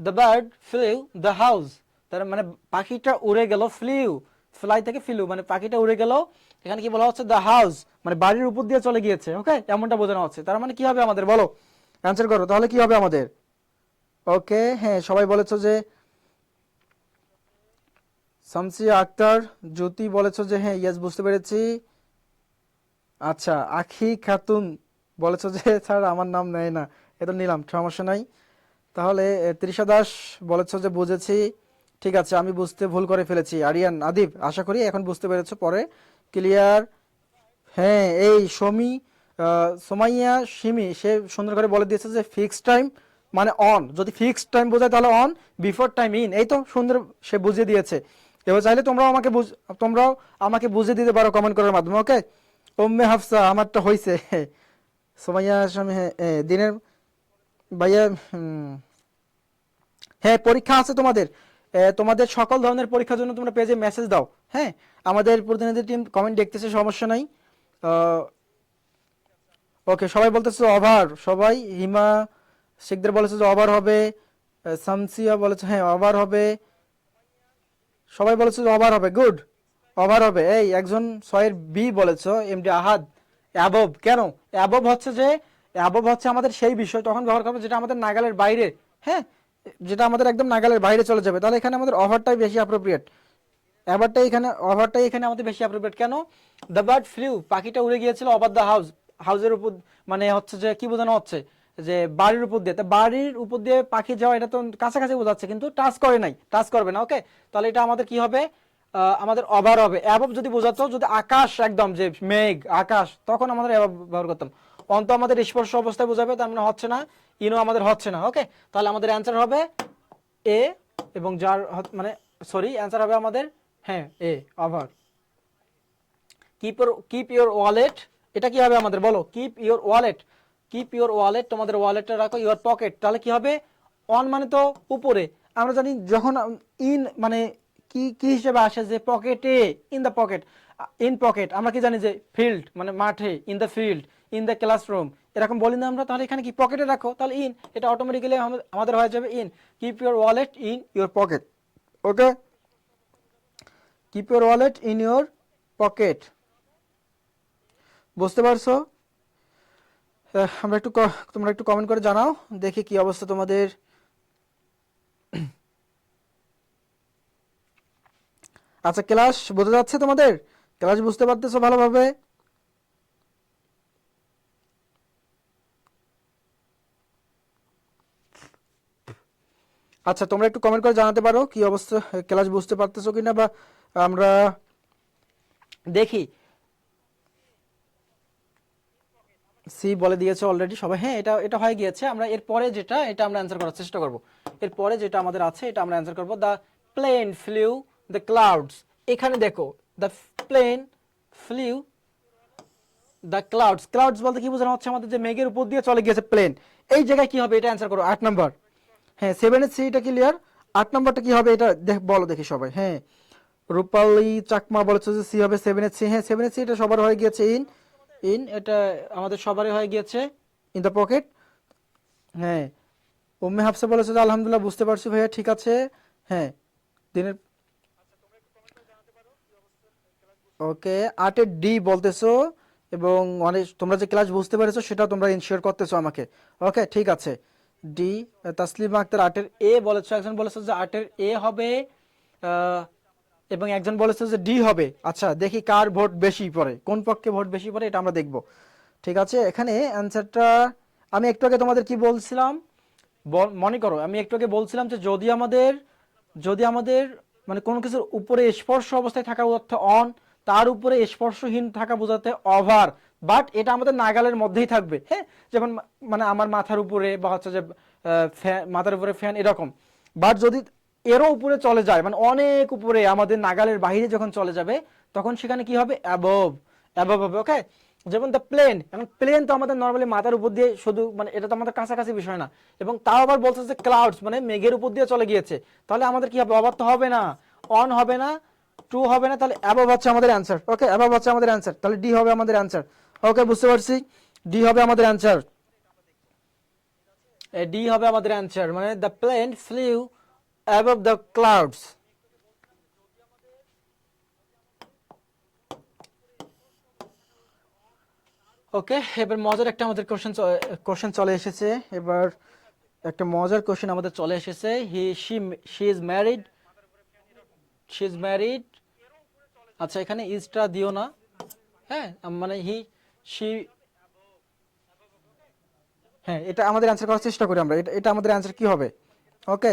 [SPEAKER 1] The bird flew the house, তার মানে পাখিটা উড়ে গেল। ফ্লিউ, ফ্লাই থেকে ফ্লিউ মানে পাখিটা উড়ে গেল। এখানে কি বলা হচ্ছে? দ্য হাউস মানে বাড়ির উপর দিয়ে চলে গিয়েছে। ওকে, এমনটা বোঝানো হচ্ছে। তার মানে কি হবে আমাদের, বলো অ্যান্সার করো তাহলে কি হবে আমাদের। ওকে, হ্যাঁ সবাই বলেছো যে শামসিয়া আক্তার, জ্যোতি বলেছো যে হ্যাঁ ইয়েস বুঝতে পেরেছি। আচ্ছা, আখি খাতুন বলেছো যে স্যার আমার নাম নেয় না, এটা নিলাম, সমস্যা নাই। তাহলে তৃষা দাস বলেছো যে বুঝেছি। ঠিক আছে, আমি বুঝতে ভুল করে ফেলেছি। আরিয়ান আদিব, আশা করি এখন বুঝতে পেরেছো, পরে ক্লিয়ার। হ্যাঁ, এই সোমাইয়া সিমি সে সুন্দর করে বলে দিয়েছে যে ফিক্সড টাইম মানে অন, যদি ফিক্সড টাইম বোঝায় তাহলে অন, বিফোর টাইম ইন। এই তো সুন্দর সে বুঝিয়ে দিয়েছে। এবার চাইলে তোমরাও আমাকে বুঝিয়ে দিতে পারো কমেন্ট করার মাধ্যমে। ওকে, উম্মে হাফসা আমারটা হয়েছে। সোমাইয়া স্বামী, হ্যাঁ দিনের ভাইয়া, হ্যাঁ পরীক্ষা আছে তোমাদের। তোমাদের সকল ধরনের পরীক্ষার জন্য তোমরা পেজে মেসেজ দাও। হ্যাঁ, আমাদের প্রতিনিধি টিম কমেন্ট দেখতেছে, সমস্যা নাই। ওকে, সবাই বলতেছে ওভার, সবাই হিমা শিকদার বলেছে যে ওভার হবে। শামসিয়া বলেছে হ্যাঁ ওভার হবে। সবাই বলেছে যে ওভার হবে, গুড, ওভার হবে। এই একজন 6-এর বি বলেছো, এমডি আহাদ। অ্যাবভ কেন? অ্যাবভ হচ্ছে আমাদের সেই বিষয় তখন ব্যবহার করবো যেটা আমাদের নাগালের বাইরে। হ্যাঁ, যেটা আমাদের একদম নাগালের বাইরে চলে যাবে, তাহলে এখানে আমাদের ওভারটাই বেশি অ্যাপ্রোপ্রিয়েট। ওভারটাই এখানে আমাদের বেশি অ্যাপ্রোপ্রিয়েট। কেন? দ্য বার্ড ফ্লিউ, পাখিটা উড়ে গিয়েছিল। ওভার দ্য হাউস, হাউসের উপর, মানে হচ্ছে যে কি বোঝানো হচ্ছে যে বাড়ির উপর দিয়ে। তা বাড়ির উপর দিয়ে পাখি যাওয়া এটা তো কাছাকাছি বোঝাচ্ছে, কিন্তু টাচ করে নাই, টাচ করবে না। ওকে, তাহলে এটা আমাদের কি হবে? আমাদের ওভার হবে। অ্যাবভ যদি বোঝাতো, যদি আকাশ একদম যে মেঘ আকাশ, তখন আমাদের অ্যাবভ ব্যবহার করতাম। অন্ত আমাদের স্পর্শ অবস্থায় বোঝাবে, তার মানে হচ্ছে না। ইনো আমাদের হচ্ছে না। ওকে, তাহলে আমাদের অ্যান্সার হবে এ, এবং যার মানে সরি অ্যান্সার হবে আমাদের হ্যাঁ এ, ওভার। কিপ ইউর ওয়ালেট, এটা কি হবে আমাদের বলো? কিপ ইউর ওয়ালেট, তোমাদের ওয়ালেটটা রাখো। ইউর পকেট, তাহলে কি হবে? অন মানে তো উপরে। আমরা জানি যখন ইন মানে কি কি হিসেবে আসে, যে পকেটে, in the pocket. In pocket আমরা কি জানি যে ফিল্ড মানে মাঠে, in the field, in the classroom, এরকম বলি না আমরা? তাহলে এখানে কি পকেটে রাখো, তাহলে ইন, এটা অটোমেটিক্যালি আমাদের হয়ে যাবে in. Keep your wallet in your pocket. Okay, keep your wallet in your pocket. বুঝতে পারছো? আমরা তোমরা একটু কমেন্ট করে জানাও দেখি কি অবস্থা তোমাদের। আচ্ছা, ক্লাস বোঝা যাচ্ছে তোমাদের? ক্লাস বুঝতে পারতেছো ভালোভাবে? আচ্ছা, তোমরা একটু কমেন্ট করে জানাতে পারো কি অবস্থা, ক্লাস বুঝতে পারতেছো কিনা, বা আমরা দেখি সি বলে দিয়েছে অলরেডি সবাই। হ্যাঁ, এটা এটা হয়ে গিয়েছে। আমরা এরপরে যেটা, এটা আমরা অ্যান্সার করার চেষ্টা করব। এরপরে যেটা আমাদের আছে এটা আমরা অ্যান্সার করব। The plane flew the clouds. এখানে দেখো the plane flew the clouds. Clouds বলতে কি বোঝানো হচ্ছে? আমাদের যে মেঘের উপর দিয়ে চলে গিয়েছে প্লেন। এই জায়গায় কি হবে? এটা অ্যান্সার করো 8 নাম্বার। হ্যাঁ, 7 এটা ক্লিয়ার। 8 নাম্বারটা কি হবে এটা বলো দেখি সবাই। হ্যাঁ, রূপালী চাকমা বলেছে যে সি হবে 7 হ্যাঁ, 7 এটা সবার হয়ে গিয়েছে। ইন ইন এটা আমাদের সবারই হয়ে গিয়েছে। In the pocket. হ্যাঁ, উম্মে হাফসা বলেছে যে আলহামদুলিল্লাহ বুঝতে পারছি ভাইয়া, ঠিক আছে। হ্যাঁ, দিনের ওকে 8-এর ডি বলতেছো, এবং অনেক তোমরা যে ক্লাস বুঝতে পেরেছো সেটা তোমরা ইনশিওর করতেছো আমাকে। ওকে, ঠিক আছে। ডি। তাসলিমা আক্তার 8-এর এ বলেছো, একজন বলেছো যে 8-এর এ হবে, আহ, এবং একজন বলেছে যে ডি হবে। আচ্ছা, দেখি কার ভোট বেশি পড়ে, কোন পক্ষে ভোট বেশি পড়ে এটা আমরা দেখব। ঠিক আছে, এখানে অ্যান্সারটা আমি একটু আগে তোমাদের কি বলছিলাম মনে করো, আমি একটু আগে বলছিলাম যে যদি আমাদের মানে কোনো কিছুর উপরে স্পর্শ অবস্থায় থাকা বোঝাতে অন, তার উপরে স্পর্শহীন থাকা বোঝাতে ওভার, বাট এটা আমাদের নাগালের মধ্যেই থাকবে। হ্যাঁ, যেমন মানে আমার মাথার উপরে বা হচ্ছে যে মাথার উপরে ফ্যান এরকম। বাট যদি এরও উপরে চলে যায়, মানে অনেক উপরে আমাদের নাগালের বাইরে যখন চলে যাবে, তখন সেখানে কি হবে? অ্যাবভ। অ্যাবভ হবে। ওকে, যেমন দ্য প্লেন। এখন প্লেন তো আমাদের নর্মালি মাথার উপর দিয়ে শুধু, মানে এটা তো আমাদের কাছাকাছি বিষয় না, এবং তাও আবার বলছে যে ক্লাউডস মানে মেঘের উপর দিয়ে চলে গিয়েছে। তাহলে আমাদের কি হবে? অবাধ তো হবে না, অন হবে না, টু হবে না, তাহলে অ্যাবভ হচ্ছে আমাদের অ্যান্সার। ওকে, অ্যাবভ হচ্ছে আমাদের অ্যান্সার, তাহলে ডি হবে আমাদের অ্যান্সার। ওকে, বুঝতে পারছি, ডি হবে আমাদের অ্যান্সার। ডি হবে আমাদের অ্যান্সার, মানে the plane flew above the clouds. Okay, এবার মজার একটা আমাদের কোশ্চেন চলে এসেছে। এবার একটা মজার কোশ্চেন আমাদের চলে এসেছে। She is married. She is married. আচ্ছা, এখানে ইজটা দিও না। হ্যাঁ, মানে শি। হ্যাঁ, এটা আমাদের অ্যান্সার করার চেষ্টা করি আমরা। এটা আমাদের অ্যান্সার কি হবে? ওকে,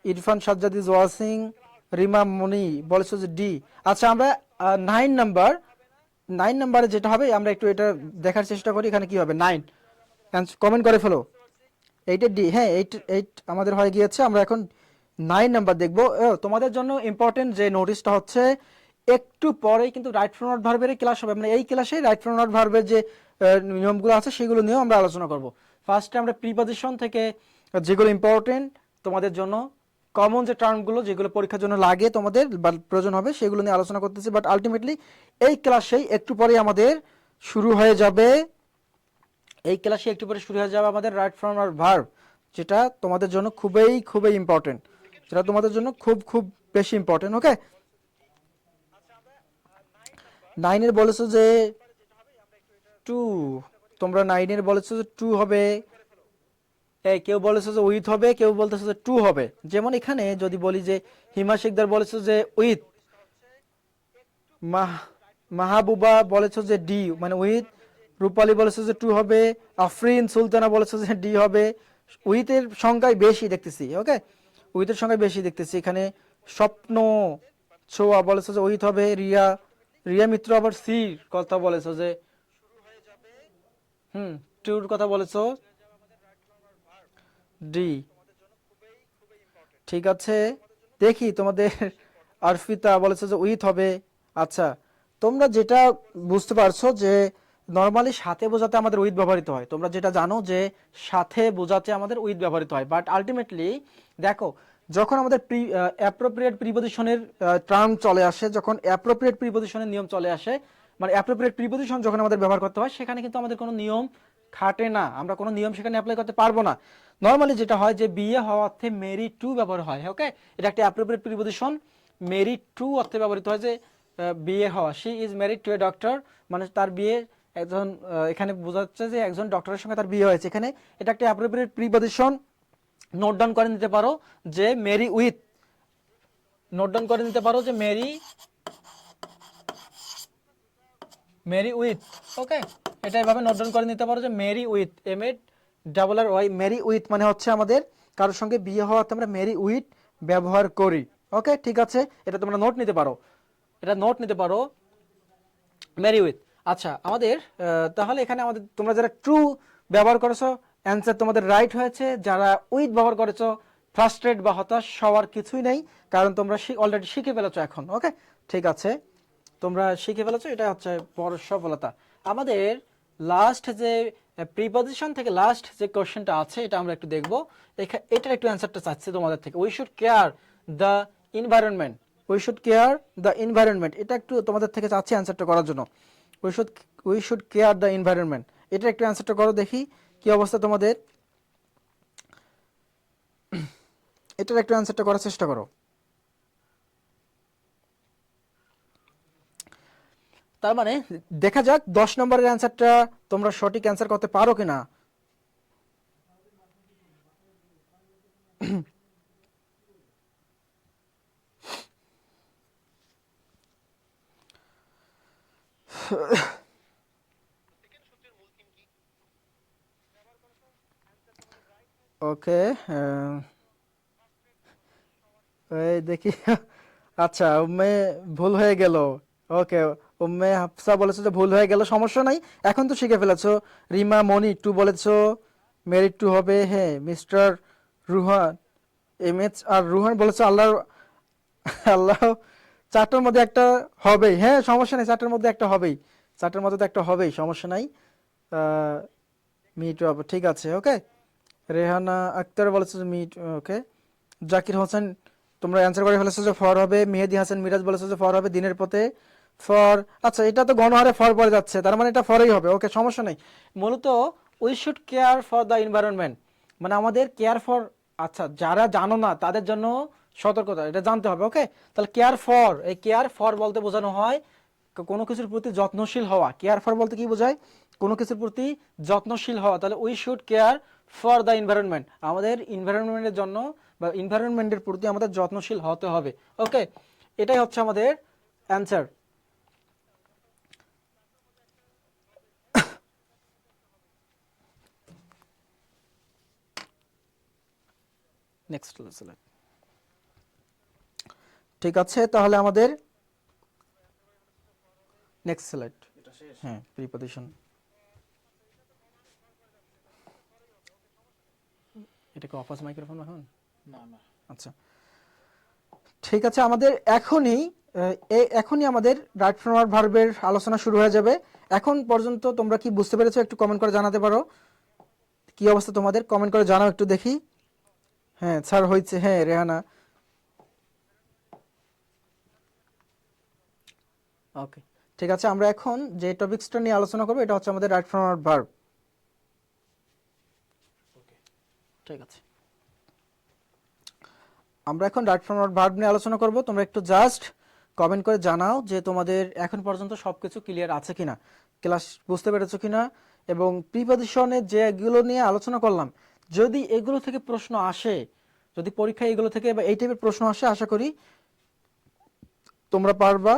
[SPEAKER 1] ইরফান সাজ্জাদ ইজ ওয়াচিং। রিমা মনি বলেছো যে ডি। আচ্ছা, আমরা 9 নাম্বারে যেটা হবে আমরা একটু এটা দেখার চেষ্টা করি। এখানে কি হবে? 9 কমেন্ট করে ফেলো। 8-এর ডি। হ্যাঁ, 8 আমাদের হয়ে গিয়েছে। আমরা এখন 9 নাম্বার দেখবো। তোমাদের জন্য ইম্পর্টেন্ট যে নোটিশটা হচ্ছে, একটু পরেই কিন্তু রাইট ফ্রন্ট নট ভার্বের ক্লাস হবে। মানে এই ক্লাসে রাইট ফ্রন্ট নট ভার্বের যে নিয়মগুলো আছে সেগুলো নিয়েও আমরা আলোচনা করব। ফার্স্টে আমরা প্রিপজিশন থেকে যেগুলো ইম্পর্টেন্ট তোমাদের জন্য, কমন যে টার্মগুলো যেগুলো পরীক্ষার জন্য লাগে তোমাদের বা প্রয়োজন হবে, সেগুলো নিয়ে আলোচনা করতেছি। বাট আলটিমেটলি এই ক্লাসেই একটু পরেই আমাদের শুরু হয়ে যাবে, এই ক্লাসে একটু পরে শুরু হয়ে যাবে আমাদের রাইট ফর্ম আর ভার্ব, যেটা তোমাদের জন্য খুবই খুবই ইম্পর্টেন্ট, যেটা তোমাদের জন্য খুব খুব বেশি ইম্পর্টেন্ট। ওকে, 9-এর বলেছো যে 2। তোমরা 9-এর বলেছো যে 2 হবে। কেউ বলেছো যে উইথ হবে, কেউ বলতেছো যে 2 হবে। যেমন এখানে যদি বলি যে হিমা শিকদার বলেছো যে উইথ, মাহবুবা বলেছো যে ডি মানে উইথ, রূপালী বলেছো যে 2 হবে, আফরিন সুলতানা বলেছো যে ডি হবে। উইথের সংখ্যায় বেশি দেখতেছি। ওকে, উইথের সংখ্যায় বেশি দেখতেছি এখানে। স্বপ্ন ছোয়া বলেছো যে উইথ হবে। রিয়া মিত্র আবার সির কথা বলেছো যে হুম, টুর কথা বলেছো ডি। ঠিক আছে, দেখি তোমাদের। আরফিতা বলেছে যে উইথ হবে। আচ্ছা, তোমরা যেটা বুঝতে পারছো যে নর্মালি সাথে বোঝাতে আমাদের উইথ ব্যবহৃত হয়, তোমরা যেটা জানো যে সাথে বোঝাতে আমাদের উইথ ব্যবহৃত হয়। বাট আলটিমেটলি দেখো, যখন আমাদের অ্যাপ্রোপ্রিয়েট প্রিপজিশনের টার্ম চলে আসে, যখন অ্যাপ্রোপ্রিয়েট প্রিপজিশনের নিয়ম চলে আসে, মানে অ্যাপ্রোপ্রিয়েট প্রিপজিশন যখন আমাদের ব্যবহার করতে হয়, সেখানে কিন্তু আমাদের কোনো নিয়ম খাটে না, আমরা কোনো নিয়ম সেখানে অ্যাপ্লাই করতে পারবো না। নর্মালি যেটা হয় যে বিয়ে হওয়া অর্থে মেরি টু ব্যবহার হয়। ওকে, এটা একটা অ্যাপ্রোপ্রিয়েট প্রিপজিশন। মেরি টু অর্থে ব্যবহৃত হয় যে বিয়ে হওয়া। She is married to a doctor, মানে তার বিয়ে একজন, এখানে বোঝা যাচ্ছে যে একজন ডক্টরের সঙ্গে তার বিয়ে হয়েছে। এখানে এটা একটা অ্যাপ্রোপ্রিয়েট প্রিপজিশন। নোট ডাউন করে নিতে পারো যে মেরি উইথ, নোট ডাউন করে নিতে পারো যে মেরি উইথ। ওকে, এটা এভাবে নোট ডাউন করে নিতে পারো যে marry with, MARRY। Marry with মানে হচ্ছে আমাদের কারোর সঙ্গে বিয়ে হওয়াতে আমরা মেরি উইথ ব্যবহার করি। ওকে, ঠিক আছে, এটা তোমরা নোট নিতে পারো, এটা নোট নিতে পারো। Marry with. আচ্ছা আমাদের তাহলে এখানে আমাদের তোমরা যারা ট্রু ব্যবহার করেছো অ্যান্সার তোমাদের রাইট হয়েছে, যারা উইথ ব্যবহার করেছো ফ্রাস্ট্রেট বা হতাশ হওয়ার কিছুই নেই, কারণ তোমরা অলরেডি শিখে ফেলেছো এখন। ওকে, ঠিক আছে, তোমরা শিখে ফেলেছো, এটা হচ্ছে বড় সফলতা। আমাদের লাস্ট যে প্রিপজিশন থেকে লাস্ট যে কোশ্চেনটা আছে এটা আমরা একটু দেখবো। এটার একটু অ্যান্সারটা চাচ্ছি তোমাদের থেকে। We should care the environment, we should care the environment, এটা একটু তোমাদের থেকে চাচ্ছি অ্যান্সারটা করার জন্য। We should care the environment, এটা একটু অ্যান্সারটা করো দেখি কি অবস্থা তোমাদের। এটার একটু অ্যান্সারটা করার চেষ্টা করো। তার মানে দেখা যাক 10 নম্বরের অ্যান্সারটা তোমরা সঠিক অ্যান্সার করতে পারো কিনা। ওকে, এই দেখি। আচ্ছা উম্মে ভুল হয়ে গেল। ওকে, উম্মে হাফসা বলেছো যে ভুল হয়ে গেল, সমস্যা নাই, এখন তো শিখে ফেলেছো। রিমা মনি টু বলেছো, মেরিট টু হবে। হ্যাঁ মিস্টার রুহান এমএচ আর রুহান বলেছো আল্লাহ আল্লাহ, চারটার মধ্যে একটা হবেই। হ্যাঁ সমস্যা নেই, চারটার মধ্যে একটা হবেই, চারটার মধ্যে তো একটা হবেই, সমস্যা নাই। মিট হবে, ঠিক আছে। ওকে, রেহানা আক্তার বলেছে যে মিট। ওকে, জাকির হোসেন তোমরা অ্যান্সার করে ফেলেছো যে ফর হবে। মেহেদি হাসান মিরাজ বলেছো যে ফর হবে, দিনের পথে ফর। আচ্ছা এটা তো গণহারে ফর পড়ে যাচ্ছে, তার মানে এটা ফরই হবে। ওকে সমস্যা নেই। মূলত we should care for the environment, মানে আমাদের কেয়ার ফর। আচ্ছা যারা জানো না তাদের জন্য সতর্কতা, এটা জানতে হবে। ওকে, তাহলে কেয়ার ফর, এই কেয়ার ফর বলতে বোঝানো হয় কোনো কিছুর প্রতি যত্নশীল হওয়া। কেয়ার ফর বলতে কি বোঝায়? কোনো কিছুর প্রতি যত্নশীল হওয়া। তাহলে we should care for the environment, আমাদের এনভায়রনমেন্টের জন্য বা এনভায়রনমেন্টের প্রতি আমাদের যত্নশীল হতে হবে। ওকে, এটাই হচ্ছে আমাদের অ্যান্সার। Next slide. ঠিক আছে, তাহলে আমাদের নেক্সট স্লাইড। হ্যাঁ প্রিপজিশন, এটা কি অফাস মাইক্রোফোন এখন? না না, আচ্ছা ঠিক আছে। আমাদের এখনই আমাদের রাইট ফ্রম ভার্বের আলোচনা শুরু হয়ে যাবে। এখন পর্যন্ত তোমরা কি বুঝতে পেরেছো একটু কমেন্ট করে জানাতে পারো। কি অবস্থা তোমাদের, কমেন্ট করে জানাও একটু দেখি। হ্যাঁ স্যার হয়েছে, হ্যাঁ রেহানা। ওকে ঠিক আছে, আমরা এখন যে টপিকসটা নিয়ে আলোচনা করবো এটা হচ্ছে আমাদের রাইট ফ্রম ভার্ব। ঠিক আছে, আমরা এখন রাইট ফ্রম ভার্ব নিয়ে আলোচনা করব। তোমরা একটু জাস্ট কমেন্ট করে জানাও যে তোমাদের এখন পর্যন্ত সবকিছু ক্লিয়ার আছে কিনা, ক্লাস বুঝতে পেরেছো কিনা, এবং প্রিপজিশনে যেগুলো নিয়ে আলোচনা করলাম যদি এগুলো থেকে প্রশ্ন আসে, যদি পরীক্ষায় এগুলো থেকে বা এই টাইপের প্রশ্ন আসে, আশা করি তোমরা পারবা।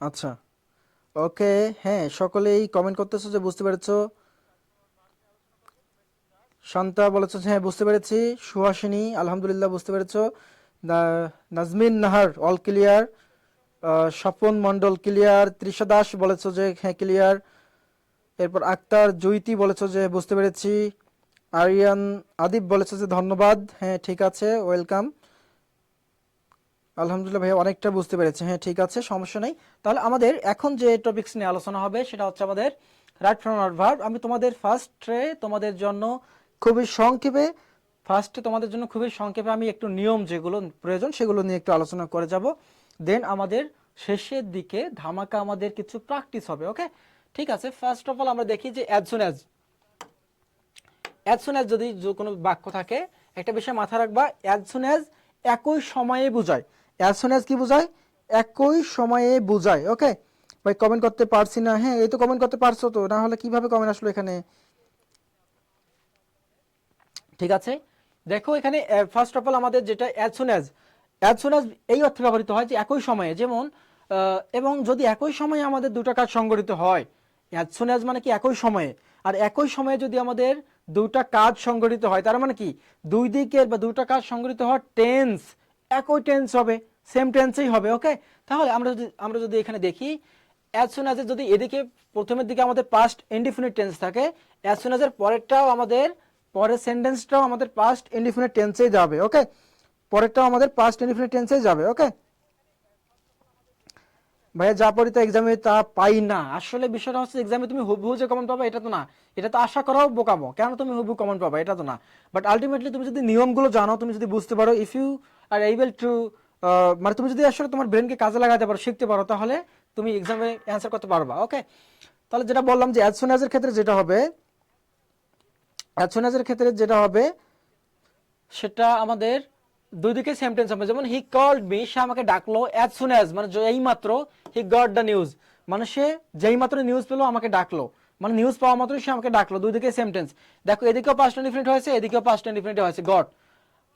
[SPEAKER 1] আচ্ছা ওকে, হ্যাঁ সকলেই কমেন্ট করতেছো যে বুঝতে পেরেছো। শান্তা বলেছো যে হ্যাঁ বুঝতে পেরেছি। সুহাসিনী আলহামদুলিল্লাহ বুঝতে পেরেছো। Nazmin Nahar all clear. Swapan Mondal clear. Trisha Das বলেছো যে হ্যাঁ ক্লিয়ার। এরপর আক্তার জুইতি বলেছো যে বুঝতে পেরেছি। আরিয়ান আদিব বলেছো যে ধন্যবাদ, হ্যাঁ ঠিক আছে ওয়েলকাম। আলহামদুলিল্লাহ ভাই অনেকটা বুঝতে পেরেছি, হ্যাঁ ঠিক আছে সমস্যা নেই। তাহলে আমাদের এখন যে টপিকস নিয়ে আলোচনা হবে সেটা হচ্ছে আমাদের রাইট ফ্রম ভার্ব। আমি তোমাদের তোমাদের জন্য খুবই সংক্ষেপে আমি একটু নিয়ম যেগুলো প্রয়োজন সেগুলো নিয়ে একটু আলোচনা করে যাব। দেন আমাদের শেষের দিকে ধামাকা আমাদের কিছু প্র্যাকটিস হবে। ওকে ঠিক আছে, ফার্স্ট অফ অল আমরা দেখি যে অ্যাজ সুন অ্যাজ যদি কোনো বাক্য থাকে একটা বিষয় মাথায় রাখবা, অ্যাজ সুন অ্যাজ একই সময়ে বোঝায়। অ্যাজ সুন অ্যাজ কি বোঝায়? একই সময়ে বোঝায়। ওকে ভাই কমেন্ট করতে পারছি না, হ্যাঁ এই তো কমেন্ট করতে পারছো তো, না হলে কিভাবে কমেন্ট আসলো এখানে। ঠিক আছে, দেখো এখানে ফার্স্ট অফ অল আমাদের যেটা অ্যাজ সুন অ্যাজ এই অর্থে ব্যবহৃত হয় যে একই সময়ে, যেমন এবং যদি একই সময়ে আমাদের দুটো কাজ সংগঠিত হয়, অ্যাজ সুন অ্যাজ মানে কি একই সময়ে, আর একই সময়ে যদি আমাদের দুটা কাজ সংঘটিত হয়, তার মানে কি দুই দিকের বা দুটা কাজ সংঘটিত হওয়ার টেন্স একই টেন্স হবে, সেম টেন্সেই হবে। ওকে, তাহলে আমরা যদি এখানে দেখি অ্যাজ সুন অ্যাজ যদি এদিকে প্রথমের দিকে আমাদের পাস্ট ইনডিফিনিট টেন্স থাকে, অ্যাজ সুন অ্যাজ এর পরেরটাও আমাদের পরের সেন্টেন্সটাও আমাদের পাস্ট ইনডিফিনিট টেন্সেই যাবে। ওকে, পরেরটাও আমাদের পাস্ট ইনডিফিনিট টেন্সেই যাবে। ওকে ভাইয়া, যা পড়ি তা এক্সামে তা পাই না, আসলে বিষয়টা হচ্ছে এক্সামে তুমি হুবহু যে কমন পাবা এটা তো না, এটা তো আশা করাও বোকামো, কেন তুমি হুবহু কমন পাবা এটা তো না। বাট আলটিমেটলি তুমি যদি নিয়মগুলো জানো, তুমি যদি বুঝতে পারো, if you are able to, মানে তুমি যদি আসলে তোমার ব্রেনকে কাজে লাগাতে পারো, শিখতে পারো, তাহলে তুমি এক্সামে অ্যান্সার করতে পারবা। ওকে, তাহলে যেটা বললাম যে অ্যাজ সুন অ্যাজ এর ক্ষেত্রে যেটা হবে, অ্যাজ সুন অ্যাজ এর ক্ষেত্রে যেটা হবে সেটা আমাদের দুই দিকে সেম টেন্স হবে। যেমন হি কল্ড মি, সে আমাকে ডাকলো, অ্যাজ সুন অ্যাজ মানে যেই মাত্র, হি গট দ্য নিউজ মানে সে যেই মাত্র নিউজ পেলো আমাকে ডাকলো, মানে নিউজ পাওয়া মাত্র সে আমাকে ডাকলো, দুই দিকে সেম টেন্স। দেখো এদিকেও পাস্ট ইনডিফিনিট হয়েছে, এদিকেও পাস্ট ইনডিফিনিট হয়েছে, got.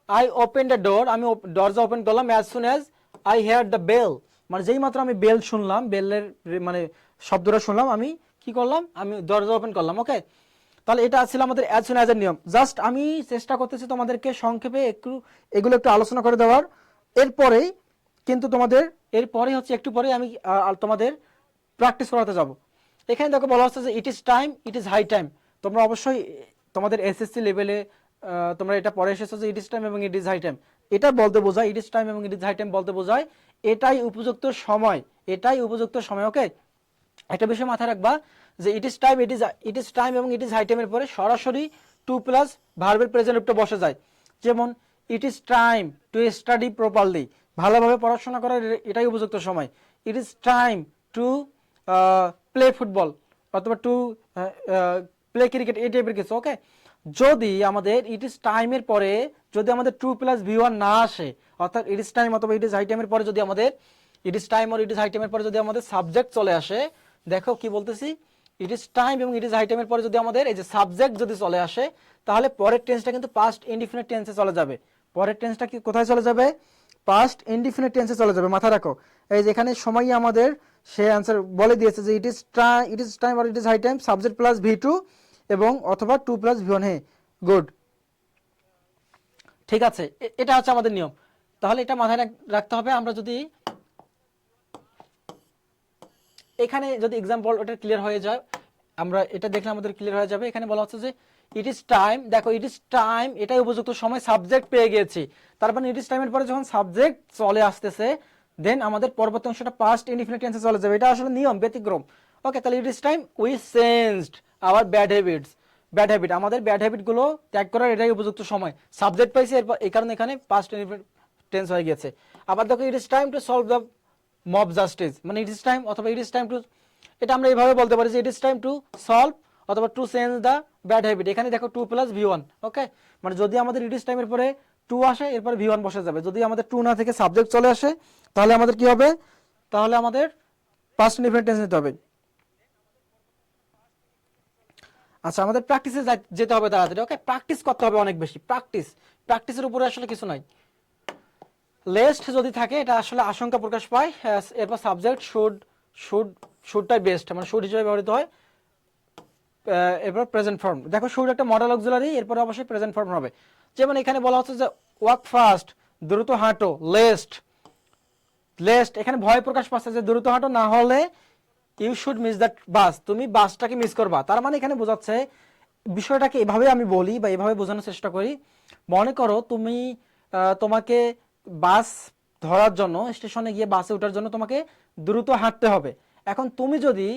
[SPEAKER 1] I open the door, আমি দরজা ওপেন করলাম, as soon as I hear the bell মানে যেই মাত্র আমি বেল শুনলাম, বেলের মানে শব্দটা শুনলাম, আমি কি করলাম, আমি দরজা ওপেন করলাম। ওকে, তাহলে এটা ছিল আমাদের অ্যাজ সুন অ্যাজ এর নিয়ম। জাস্ট আমি চেষ্টা করতেছি তোমাদেরকে সংক্ষেপে এগুলো একটু আলোচনা করে দেওয়ার। এরপরেই কিন্তু তোমাদের এরপরেই হচ্ছে একটু পরে আমি তোমাদের প্র্যাকটিস করাতে যাব। এখানে দেখো বলা হচ্ছে যে it is time, it is high time. তোমরা অবশ্যই তোমাদের এসএসসি লেভেলে তোমরা এটা পড়ে এসেছো যে ইট ইজ টাইম এবং ইট ইজ হাই টাইম। এটা বলতে বোঝায়, ইট ইজ টাইম এবং ইট ইজ হাই টাইম বলতে বোঝায় এটাই উপযুক্ত সময়, এটাই উপযুক্ত সময়। ওকে, একটা বিষয় মাথায় রাখবা যে it is time, it is time এবং ইট ইজ হাই টাইমের পরে সরাসরি টু প্লাস ভার্বের প্রেজেন্ট রূপটা বসে যায়। যেমন ইট is time to study properly, ভালোভাবে পড়াশোনা করার এটাই উপযুক্ত সময়। ইট is time to play football অথবা টু প্লে ক্রিকেট, এই টাইপের কিছু। ওকে, যদি আমাদের ইট ইজ টাইমের পরে যদি আমাদের টু প্লাস ভি ওয়ান না আসে, অর্থাৎ ইট ইজ টাইম অথবা ইট ইজ হাই টাইমের পরে যদি আমাদের ইট ইজ টাইম আর ইট ইজ হাই টাইমের পরে যদি আমাদের সাবজেক্ট চলে আসে, দেখো কি বলতেছি, ইট ইজ টাইম এবং ইট ইজ হাই টাইমের পরে যদি আমাদের এই যে সাবজেক্ট যদি চলে আসে, তাহলে পরের টেন্সটা কিন্তু পাস্ট ইনডিফিনিট টেন্সে চলে যাবে। পরের টেন্সটা কি কোথায় চলে যাবে, পাস্ট ইনডিফিনিট টেন্সে চলে যাবে। মাথায় রাখো, এই যে এখানে সময়ই আমাদের সে অ্যান্সার বলে দিয়েছে যে ইট ইজ টাইম আর it is high time, subject plus V two এবং অথবা টু প্লাস ভি ওয়ান। হ্যাঁ, গুড, ঠিক আছে, এটা হচ্ছে আমাদের নিয়ম। তাহলে এটা মাথায় রাখতে হবে। আমরা যদি এখানে যদি এক্সাম্পল ওটা ক্লিয়ার হয়ে যায়, আমরা এটা দেখলে আমাদের ক্লিয়ার হয়ে যাবে। এখানে বলা হচ্ছে যে ইট ইজ টাইম, দেখো ইট ইজ টাইম এটাই উপযুক্ত সময়, সাবজেক্ট পেয়ে গেছি, তার মানে ইট ইজ টাইমের পরে যখন সাবজেক্ট চলে আসতেছে দেন আমাদের পরবর্তী অংশটা পাস্ট ইনডিফিনিট টেন্সে চলে যাবে। এটা আসলে নিয়ম, ব্যতিক্রম। ওকে, তাহলে ইট is time we changed our bad habits, bad habit, আমাদের ব্যাড হ্যাবিট গুলো ত্যাগ করার এটাই উপযুক্ত সময়, সাবজেক্ট পাইছে, এরপর এই কারণে এখানে পাস্ট ইনডিফিনিট টেন্স হয়ে গেছে। আবার দেখো ইট is time to solve the mob justice, মানে ইট ইজ টাইম অথবা ইট ইজ টাইম টু, এটা আমরা এইভাবে বলতে পারি যে it is time to solve অথবা to change the bad habit. এখানে দেখো to plus V one. Okay, মানে যদি আমাদের ইট ইজ টাইমের পরে টু আসে এরপরে ভি ওয়ান বসে যাবে। যদি আমাদের টু না থেকে সাবজেক্ট চলে আসে তাহলে আমাদের কি হবে, তাহলে আমাদের পাস্ট ইনডিফিনিট টেন্স নিতে হবে। আচ্ছা, আমাদের প্র্যাকটিসে যেতে হবে তাড়াতাড়ি। ওকে, প্র্যাকটিস করতে হবে অনেক বেশি, প্র্যাকটিসের উপরে আসলে কিছু নাই। লেস্ট যদি থাকে এটা আসলে আশঙ্কা প্রকাশ পায়, এরপর সাবজেক্ট শুডটাই বেস্ট, মানে শুড হিসেবে ব্যবহৃত হয়। এরপর প্রেজেন্ট ফর্ম, দেখো শুড একটা মডেল অক্সিলারি, এরপর অবশ্যই প্রেজেন্ট ফর্ম হবে। যেমন এখানে বলা হচ্ছে যে ওয়াক ফাস্ট, দ্রুত হাঁটো, লেস্ট এখানে ভয় প্রকাশ পাচ্ছে যে দ্রুত হাঁটো, না হলে ইউ শুড মিস দ্যাট বাস, তুমি বাসটাকে মিস করবা। তার মানে এখানে বোঝাচ্ছে, বিষয়টাকে এভাবে আমি বলি বা এভাবে বোঝানোর চেষ্টা করি, মনে করো তুমি তোমাকে বাস ধরার জন্য স্টেশনে গিয়ে বাসে ওঠার জন্য তোমাকে দ্রুত হাঁটতে হবে। এখন তুমি যদি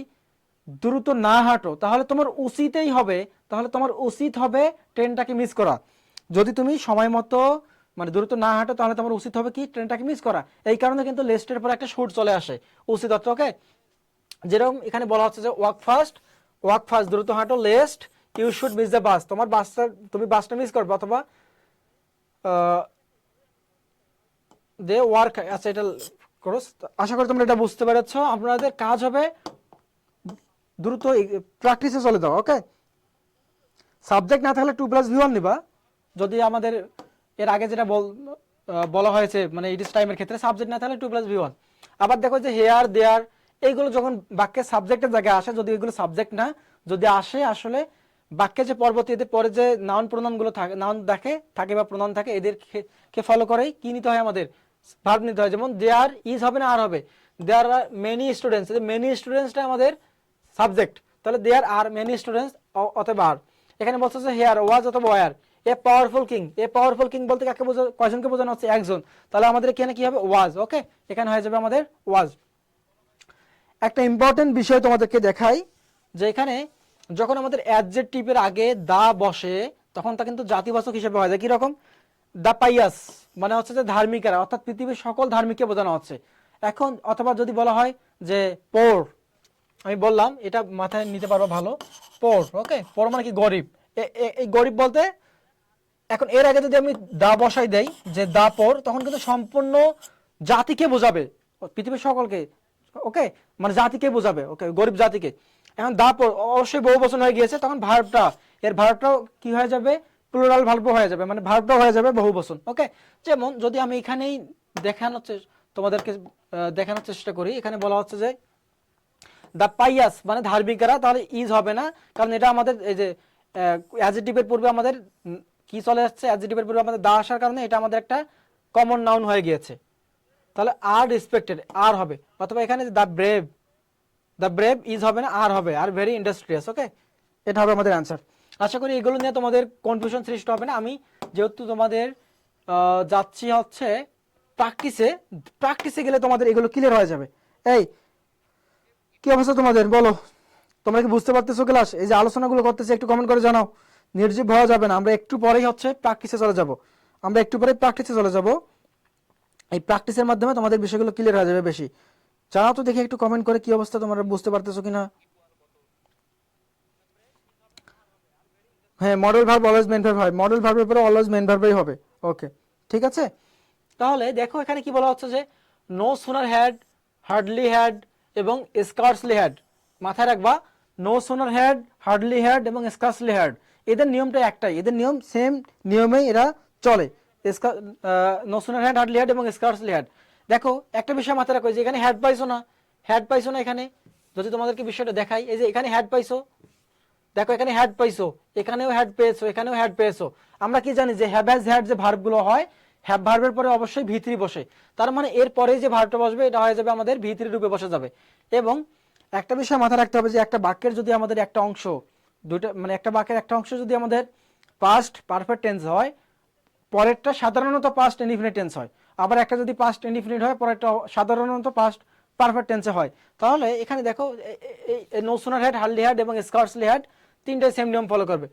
[SPEAKER 1] দ্রুত না হাঁটো তাহলে তোমার উচিতই হবে, তাহলে তোমার উচিত হবে ট্রেনটাকে মিস করা। যদি তুমি সময় মতো মানে দ্রুত না হাঁটো তাহলে তোমার উচিত হবে কি ট্রেনটাকে মিস করা। এই কারণে কিন্তু লেস্টের পর একটা শুড চলে আসে, উচিত অর্থ। ওকে, যেরকম এখানে বলা হচ্ছে যে ওয়াক ফাস্ট দ্রুত হাঁটো, lest you should miss the bus, তুমি বাসটা মিস করবে, অথবা দে ওয়ার্ক। আচ্ছা, এটা করো, আশা করি তোমরা এটা বুঝতে পেরেছো। আপনাদের কাজ হবে দ্রুত প্র্যাকটিসে চলে যাও। ওকে, সাবজেক্ট না থাকলে টু প্লাস ভি ওয়ান নিবা। যদি আমাদের এর আগে যেটা বলা হয়েছে মানে ইট ইজ টাইমের ক্ষেত্রে সাবজেক্ট না থাকলে টু প্লাস ভি ওয়ান। আবার দেখো যে হেয়ার দেয়ার এইগুলো যখন বাক্যের সাবজেক্টের জায়গায় আসে, যদি এগুলো সাবজেক্ট না যদি আসে আসলে বাক্যে যে পরবর্তী এদের পরে যে নাউন প্রোনাউন গুলো থাকে, নাউন থাকে বা প্রোনাউন থাকে, এদের কে ফলো করেই কি নিতে হয় আমাদের, ভার্ব নিতে হয়। যেমন দেয়ার ইজ হবে না আর হবে, দেয়ার আর মেনি স্টুডেন্টস, মেনি স্টুডেন্টসটা আমাদের সাবজেক্ট, তাহলে দেয়ার আর মেনি স্টুডেন্টস অথবা আর। এখানে বলছে যে হেয়ার ওয়াজ অথবা were. A powerful king, a powerful king বলতে কাকে বোঝা, কয়জনকে বোঝানো হচ্ছে, একজন, তাহলে আমাদের এখানে কি হবে, ওয়াজ। ওকে, এখানে হয়ে যাবে আমাদের ওয়াজ। একটা ইম্পর্টেন্ট বিষয় তোমাদেরকে দেখাই, যে এখানে যখন আমাদের অ্যাডজেক্টিভের আগে দা বসে তখন তা কিন্তু জাতিবাচক হিসেবে হয় যায়। কিরকম, দা পাইয়াস মানে হচ্ছে যে ধার্মিকেরা, অর্থাৎ পৃথিবীর সকল ধার্মিককে বোঝানো হচ্ছে। এখন অথবা যদি বলা হয় যে পোর, আমি বললাম এটা মাথায় নিতে পারবো ভালো, পোর। ওকে, পোর মানে কি, গরিব। এই গরিব বলতে এখন এর আগে যদি আমি দা বসাই দেই যে দা পোর, তখন কিন্তু সম্পূর্ণ জাতিকে বোঝাবে, পৃথিবীর সকলকে। ওকে, মানে জাতিকে বোঝাবে, ওকে, গরিব জাতিকে। এখন দা পোর অবশ্যই বহু বচন হয়ে গিয়েছে, তখন ভার্বটা, এর ভার্বটাও কি হয়ে যাবে, প্লুরাল ভার্ব হয়ে যাবে, মানে ভার্বটাও হয়ে যাবে বহু বচন। ওকে, যেমন যদি আমি এখানেই তোমাদেরকে দেখানোর চেষ্টা করি, এখানে বলা হচ্ছে যে দা পাইয়াস মানে ধার্মিকেরা, তাহলে ইজ হবে না, কারণ এটা আমাদের এই যে অ্যাডজেক্টিভের পূর্বে আমাদের কি চলে আসছে, অ্যাডজেক্টিভের পূর্বে আমাদের দা আসার কারণে এটা আমাদের একটা কমন নাউন হয়ে গিয়েছে, তাহলে আর রেসপেক্টেড আর হবে। অথবা এখানে দ্য ব্রেভ ইজ হবে না, আর হবে, আর ভেরি ইন্ডাস্ট্রিয়াস। ওকে, এটা হবে আমাদের অ্যান্সার। আশা করি এগুলো নিয়ে তোমাদের কনফিউশন সৃষ্টি হবে না। আমি যেহেতু তোমাদের যাচ্ছি হচ্ছে প্র্যাকটিসে গেলে তোমাদের এগুলো ক্লিয়ার হয়ে যাবে। এই কি অবস্থা তোমাদের, বলো, তোমরা কি বুঝতে পারতেছো ক্লাস? এই যে আলোচনাগুলো করতেছি একটু কমেন্ট করে জানাও, নির্জীব হওয়া যাবে না। আমরা একটু পরেই হচ্ছে প্র্যাকটিসে চলে যাব, এই প্র্যাকটিসের মাধ্যমে তোমাদের বিষয়গুলো ক্লিয়ার হয়ে যাবে বেশি। জানাও তো দেখি একটু কমেন্ট করে কি অবস্থা, তোমরা বুঝতে পারতেছো কিনা। হ্যাঁ, modal verb always main verb হয়, মডেল ভার্বের পরে অলওয়েজ মেইন ভার্বই হবে। ওকে, ঠিক আছে। তাহলে দেখো এখানে কি বলা হচ্ছে যে no sooner had, hardly had এবং স্কার্সলি হ্যাড। মাথায় রাখবা, no sooner had, hardly had এবং স্কার্সলি হ্যাড, এদের নিয়মটা একটাই, এদের নিয়ম সেম নিয়মেই এরা চলে। No sooner had, hardly had এবং স্কার্সলি হ্যাড। দেখো একটা বিষয় মাথায় রাখো, যে এখানে হ্যাড পাইছো না, এখানে যদি তোমাদেরকে বিষয়টা দেখাই, এই যে এখানে হ্যাড পাইছো, দেখো এখানে হ্যাড পাইছো, এখানেও হ্যাড পেয়েছো, এখানেও হ্যাড পেয়েছো। আমরা কি জানি যে হ্যাভ হ্যাজ হ্যাড যে ভার্বগুলো হয়, হ্যাভ ভার্বের পরে অবশ্যই ভি3 বসে, তার মানে এর পরে যে ভার্বটা বসবে এটা হয়ে যাবে আমাদের ভি3 রূপে বসে যাবে। এবং একটা বিষয় মাথায় রাখতে হবে যে একটা বাক্যের যদি আমাদের একটা অংশ, দুইটা মানে একটা বাক্যের একটা অংশ যদি আমাদের পাস্ট পারফেক্ট টেন্স হয়, পরেরটা সাধারণত পাস্ট ইনডিফিনিট টেন্স হয়। আবার একটা যদি পাস্ট ইনডিফিনিট হয়, পরেরটা সাধারণত পাস্ট পারফেক্ট টেন্সে হয়। তাহলে এখানে দেখো no sooner had, hardly had এবং স্কার্সলি হ্যাড তিনটাই সেম নিয়ম ফলো করবে।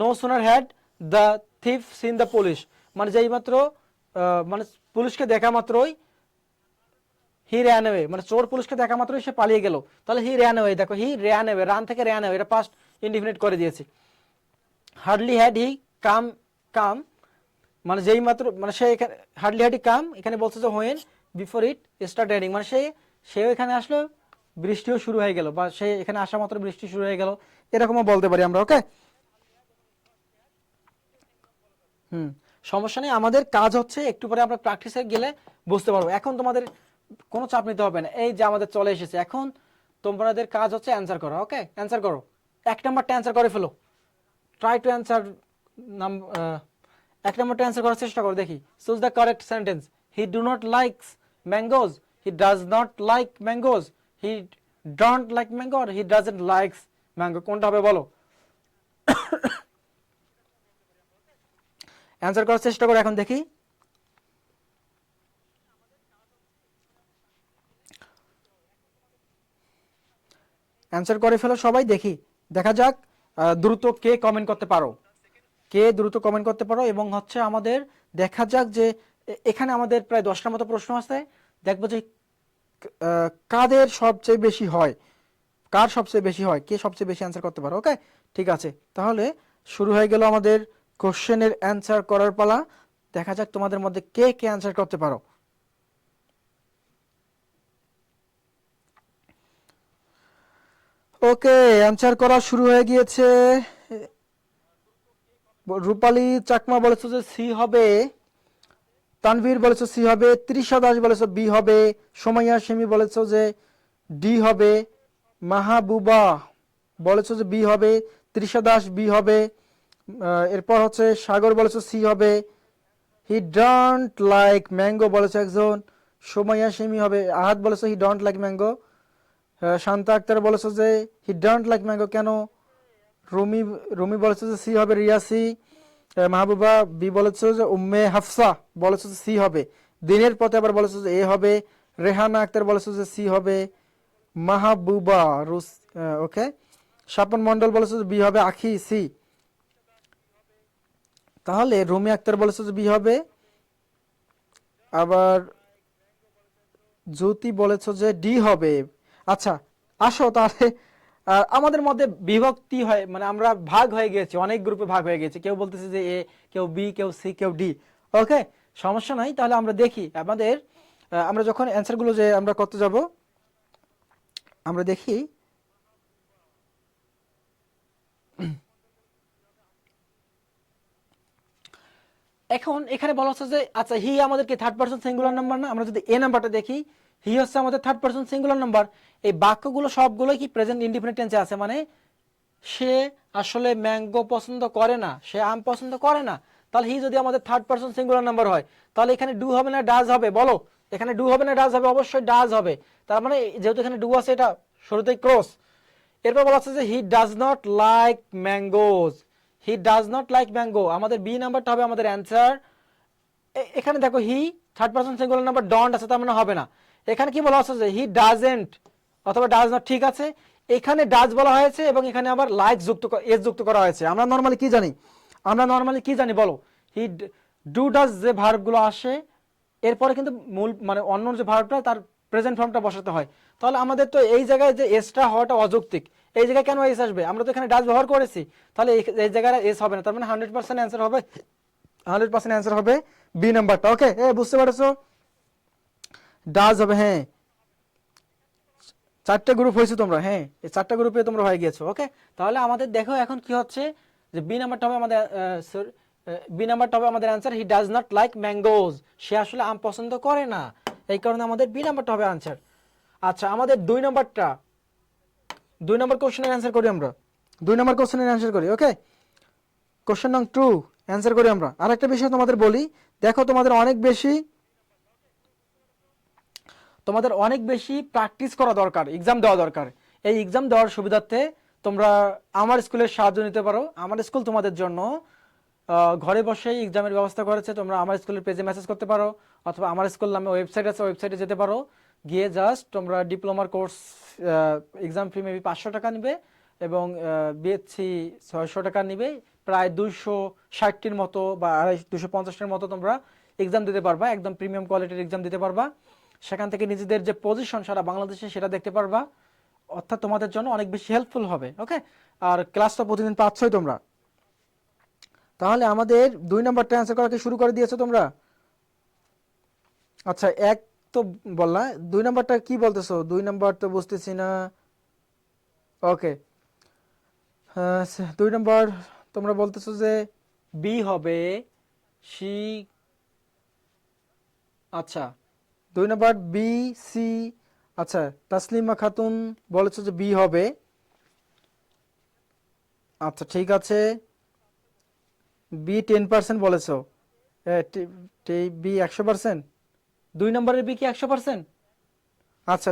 [SPEAKER 1] No sooner had the thief seen the police, মানে যেই মাত্র মানে পুলিশকে দেখা মাত্রই হি র্যান অ্যাওয়ে, মানে চোর পুলিশকে দেখা মাত্রই সে পালিয়ে গেল, তাহলে হি র্যান অ্যাওয়ে। দেখো হি র্যান অ্যাওয়ে, রান থেকে র্যান অ্যাওয়ে, এটা পাস্ট ইনডিফিনিট করে দিয়েছি। হার্ডলি হ্যাড হি কাম, মানে যেই মাত্র, মানে সে এখানে হার্ডলি হ্যাড হি কাম, এখানে বলছে যে when before it start raining, মানে সেও এখানে আসলো, বৃষ্টিও শুরু হয়ে গেল, বা সে এখানে আসা মাত্র বৃষ্টি শুরু হয়ে গেল, এরকমও বলতে পারি আমরা। ওকে, সমস্যা নেই, আমাদের কাজ হচ্ছে একটু পরে আমরা প্র্যাকটিসে গেলে বুঝতে পারবো। এখন তোমাদের কোনো চাপ নিতে হবে না, এই যে আমাদের চলে এসেছে, এখন তোমাদের কাজ হচ্ছে অ্যান্সার করা। ওকে, অ্যান্সার করো, 1 নাম্বারটা অ্যান্সার করে ফেলো, ট্রাই টু অ্যান্সার। 1 নাম্বারটা অ্যান্সার করার চেষ্টা করো, দেখি। Choose the correct sentence. He do not likes mangoes, he does not like mangoes, he don't like mango, he doesn't likes mango, কোনটা হবে বলো? অ্যান্সার করার চেষ্টা করো এখন, দেখি। অ্যান্সার করে ফেলো সবাই, দেখি, দেখা যাক দ্রুত কে কমেন্ট করতে পারো, এবং হচ্ছে আমাদের দেখা যাক যে এখানে আমাদের প্রায় 10টার মতো প্রশ্ন আছে, দেখবো যে কাদের সবচেয়ে বেশি হয়, কে সবচেয়ে বেশি অ্যান্সার করতে পারো। ওকে, ঠিক আছে, তাহলে শুরু হয়ে গেল আমাদের কোশ্চেনের অ্যান্সার করার পালা। দেখা যাক তোমাদের মধ্যে কে কে অ্যান্সার করতে পারো। ওকে, অ্যান্সার করা শুরু হয়ে গিয়েছে। রূপালী চাকমা বলেছো যে সি হবে, তানভীর বলেছো সি হবে, তৃষা দাস বলেছো বি হবে, সোমাইয়া সেমি বলেছো যে ডি হবে, মাহবুবা বলেছো যে বি হবে, তৃষা দাস বি হবে। এরপর হচ্ছে সাগর বলেছো সি হবে। হি ডোন্ট লাইক ম্যাঙ্গো বলেছো একজন। সোমাইয়া সিমি হবে। আহাদ বলেছো he don't like mango. Shanta Akter বলেছো যে হি ডোন্ট লাইক ম্যাঙ্গো কেন। রুমি রুমি বলেছো যে সি হবে। রিয়া সি। মাহবুবা বি বলেছো যে উম্মে হাফসা বলেছো যে সি হবে। দিনের পথে আবার বলেছো যে এ হবে। রেহানা আক্তার বলেছো যে সি হবে। মাহবুবা রুস ওকে। স্বপন মন্ডল বলেছো যে বি হবে। আখি সি। তাহলে রুমি আক্তার বলেছো যে বি হবে। আবার জ্যোতি বলেছো যে ডি হবে। আচ্ছা আসো তাহলে আমাদের মধ্যে বিভক্তি হয়, মানে আমরা ভাগ হয়ে গেছি, অনেক গ্রুপে ভাগ হয়ে গেছে। কেউ বলতেছে যে এ, কেউ বি, কেউ সি, কেউ ডি। ওকে, সমস্যা নাই। তাহলে আমরা দেখি আমাদের আমরা যখন অ্যান্সারগুলো যে আমরা করতে যাব, আমরা দেখি এখন এখানে বলা হচ্ছে যে আচ্ছা হি আমাদেরকে থার্ড পারসন সিঙ্গুলার নাম্বার না। আমরা যদি এ নাম্বারটা দেখি, হি হচ্ছে আমাদের থার্ড পারসন সিঙ্গুলার নাম্বার। এই বাক্যগুলো সবগুলোই কি প্রেজেন্ট ইনডিফিনিট টেন্সে আছে, মানে সে আসলে ম্যাঙ্গো পছন্দ করে না, সে আম পছন্দ করে না। তাহলে হি যদি আমাদের থার্ড পারসন সিঙ্গুলার নাম্বার হয়, তাহলে এখানে ডু হবে না ডাজ হবে? বলো, এখানে ডু হবে না ডাজ হবে? অবশ্যই ডাজ হবে। তার মানে যেহেতু এখানে ডু আছে, এটা শুরুতেই ক্রস। এরপর বলা হচ্ছে যে হি does not like mangoes. He does not like mango, আমাদের বি নাম্বারটা হবে আমাদের অ্যান্সার। এখানে দেখো he third person singular number don't আছে, তার মানে হবে না। এখানে কি বলা হচ্ছে যে হি ডাজেন্ট অথবা ডাজ নট, ঠিক আছে। এখানে ডাজ বলা হয়েছে এবং এখানে আবার লাইক যুক্ত এস যুক্ত করা হয়েছে। আমরা নরমালি কি জানি? আমরা নরমালি কি জানি বলো? হি ডু ডাজ যে ভার্বগুলো আসে এরপরে কিন্তু মূল মানে অন্য যে ভার্বটা তার প্রেজেন্ট ফর্মটা বসাতে হয়। তাহলে আমাদের তো এই জায়গায় যে এসটা হওয়াটা অযৌক্তিক। এই জায়গায় কেন এস আসবে? আমরা তো এখানে ডাজ ব্যবহার করেছি, তাহলে এই জায়গায় এস হবে না। তার মানে 100% অ্যান্সার হবে, 100% অ্যান্সার হবে বি নাম্বারটা। ওকে, বুঝতে পারছো? ডাজ হবে। হ্যাঁ, চারটা গ্রুপ হয়েছে তোমরা। হ্যাঁ, এই চারটা গ্রুপে তোমরা হয়ে গেছো। ওকে, তাহলে আমাদের দেখো এখন কি হচ্ছে যে বি নাম্বারটা হবে আমাদের বি নাম্বারটা হবে আমাদের answer. He does not like mangoes, সে আসলে আম পছন্দ করে না, এই কারণে আমাদের বি নাম্বারটা হবে আনসার। আচ্ছা, আমাদের দুই নাম্বারটা, দুই নম্বর কোশ্চেনের অ্যান্সার করি আমরা। দুই নম্বর কোশ্চেনের অ্যান্সার করি। ওকে, কোশ্চেন নং 2 অ্যান্সার করি আমরা। আরেকটা বিষয় তোমাদের বলি, দেখো তোমাদের অনেক বেশি প্র্যাকটিস করা দরকার, এক্সাম দেওয়া দরকার। এই এক্সাম দেওয়ার সুবিধার্থে তোমরা আমার স্কুলের সাহায্য নিতে পারো। আমার স্কুল তোমাদের জন্য ঘরে বসেই এক্সামের ব্যবস্থা করেছে। তোমরা আমার স্কুলের পেজে মেসেজ করতে পারো, অথবা আমার স্কুল নামে ওয়েবসাইট আছে, ওয়েবসাইটে যেতে পারো। গিয়ে জাস্ট তোমরা ডিপ্লোমার কোর্স এক্সাম ফি মেবি 500 টাকা নিবে এবং বিএসসি 600 টাকা নিবে। প্রায় 260টির মতো বা 250টির মতো তোমরা এক্সাম দিতে পারবা, একদম প্রিমিয়াম কোয়ালিটির এক্সাম দিতে পারবা। সেখান থেকে নিজেদের যে পজিশন সারা বাংলাদেশে সেটা দেখতে পারবা, অর্থাৎ তোমাদের জন্য অনেক বেশি হেল্পফুল হবে। ওকে, আর ক্লাসটা প্রতিদিন পাচ্ছই তোমরা। তাহলে আমাদের দুই নাম্বারটা অ্যান্সার করা কি শুরু করে দিয়েছো তোমরা? আচ্ছা, এক তো বললা, দুই নাম্বারটা কি বলতেছো? দুই নাম্বার তো বুঝতেছি না। ওকে, দুই নাম্বার তোমরা বলতেছো যে বি হবে সি। আচ্ছা, দুই নাম্বার বি সি। আচ্ছা, তাসলিমা খাতুন বলেছো যে বি হবে। আচ্ছা, ঠিক আছে, বি 10% বলেছো। বি 100%? দুই নম্বরের বি কি 100%? আচ্ছা,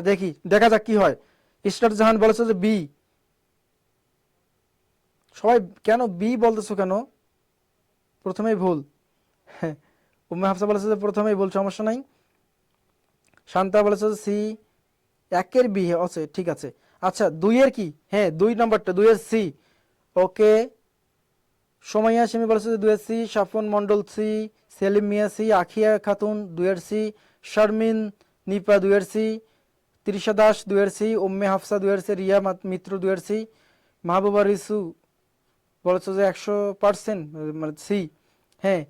[SPEAKER 1] দেখা যাক কি হয়। ইশরাত জাহান বলেছো যে বি। সবাই কেন বি বলতেছো কেন? প্রথমেই ভুল। হ্যাঁ, উম্মে হাফসা বলেছে যে প্রথমেই ভুল, সমস্যা নাই। শান্তা বলেছে যে সি। একের বি আছে, ঠিক আছে। আচ্ছা, দুইয়ের কি? হ্যাঁ, দুই নম্বরটা, দুইয়ের সি। ওকে, সোমাইয়া সিমি বলেছে যে দুইয়ের সি। সাফন মন্ডল সি। সেলিম মিয়া সি। আখিয়া খাতুন দুইয়ের সি। শারমিন নিপা দুইয়ের সি। তৃষা দাস দুইয়ের সি। উম্মে হাফসা দুইয়ের সি। রিয়া মিত্র দুইয়ের সি। মাহবুবা রিসু বলেছে যে 100% মানে সি। হ্যাঁ,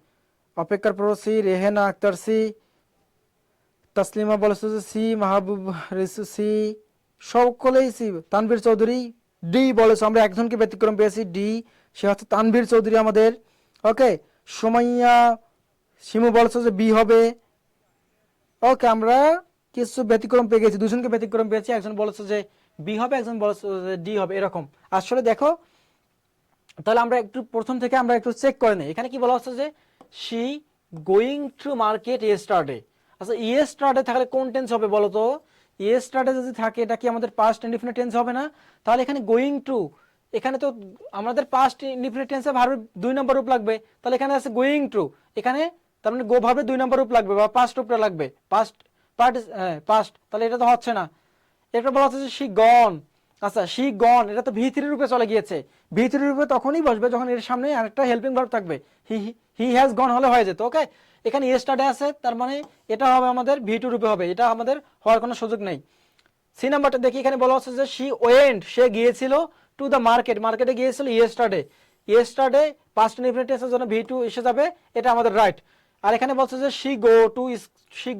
[SPEAKER 1] অপেক্ষার পর সি। রেহেনা আক্তার সি। তাসলিমা বলেছে যে সি। মাহবুব রিসু সি। সকলেই সি। তানভীর চৌধুরী ডি বলেছে, আমরা একজনকে ব্যতিক্রম পেয়েছি, ডি, সে হচ্ছে তানভীর চৌধুরী আমাদের। ওকে, সোমাইয়া শিমু বলেছে যে বি হবে। ওকে, আমরা কিছু ব্যতিক্রম পেয়ে গেছি, দুজনকে ব্যতিক্রম পেয়েছি। একজন বলেছে যে বি হবে, একজন বলেছে যে ডি হবে, এরকম। আসলে দেখো তাহলে আমরা একটু প্রথম থেকে আমরা একটু চেক করে নিই। এখানে কি বলা হচ্ছে যে she going to market yesterday. আচ্ছা ইয়েস্টারডে থাকলে কোন টেন্স হবে বলো তো? ইয়েস্টারডে যদি থাকে এটা কি আমাদের পাস্ট ইনডিফিনিট টেন্স হবে না? তাহলে এখানে গোয়িং টু, এখানে তো আমাদের পাস্ট ইনডিফিনিট টেন্সে ভার্বের 2 নম্বর রূপ লাগবে, তাহলে এখানে আছে গোয়িং টু, এখানে তার মানে গো ভার্বের 2 নম্বর রূপ লাগবে বা পাস্ট রূপটা লাগবে, পাস্ট পার্ট পাস্ট, তাহলে এটা তো হচ্ছে না। এটা বলা হচ্ছে যে শি গন। আচ্ছা শি গন এটা তো ভি3 রূপে চলে গিয়েছে। ভি3 রূপে তখনই বসবে যখন এর সামনে আরেকটা হেল্পিং ভার্ব থাকবে। হি হি হ্যাজ গন হলে হয়ে যেত। ওকে, এখানে ইয়েস্টারডে আছে, তার মানে এটা হবে আমাদের ভি2 রূপে হবে, এটা আমাদের হওয়ার কোনো সুযোগ নেই। সি নাম্বারটা দেখি, এখানে বলা হচ্ছে যে শি ওয়েন্ট সে গিয়েছিল টু দ্য মার্কেট, মার্কেটে গিয়েছিল ইয়েস্টারডে। ইয়েস্টারডে পাস্ট ইনডিফিনিট টেন্সের জন্য ভি2 এসে যাবে, এটা আমাদের রাইট। আর এখানে বলছে যে she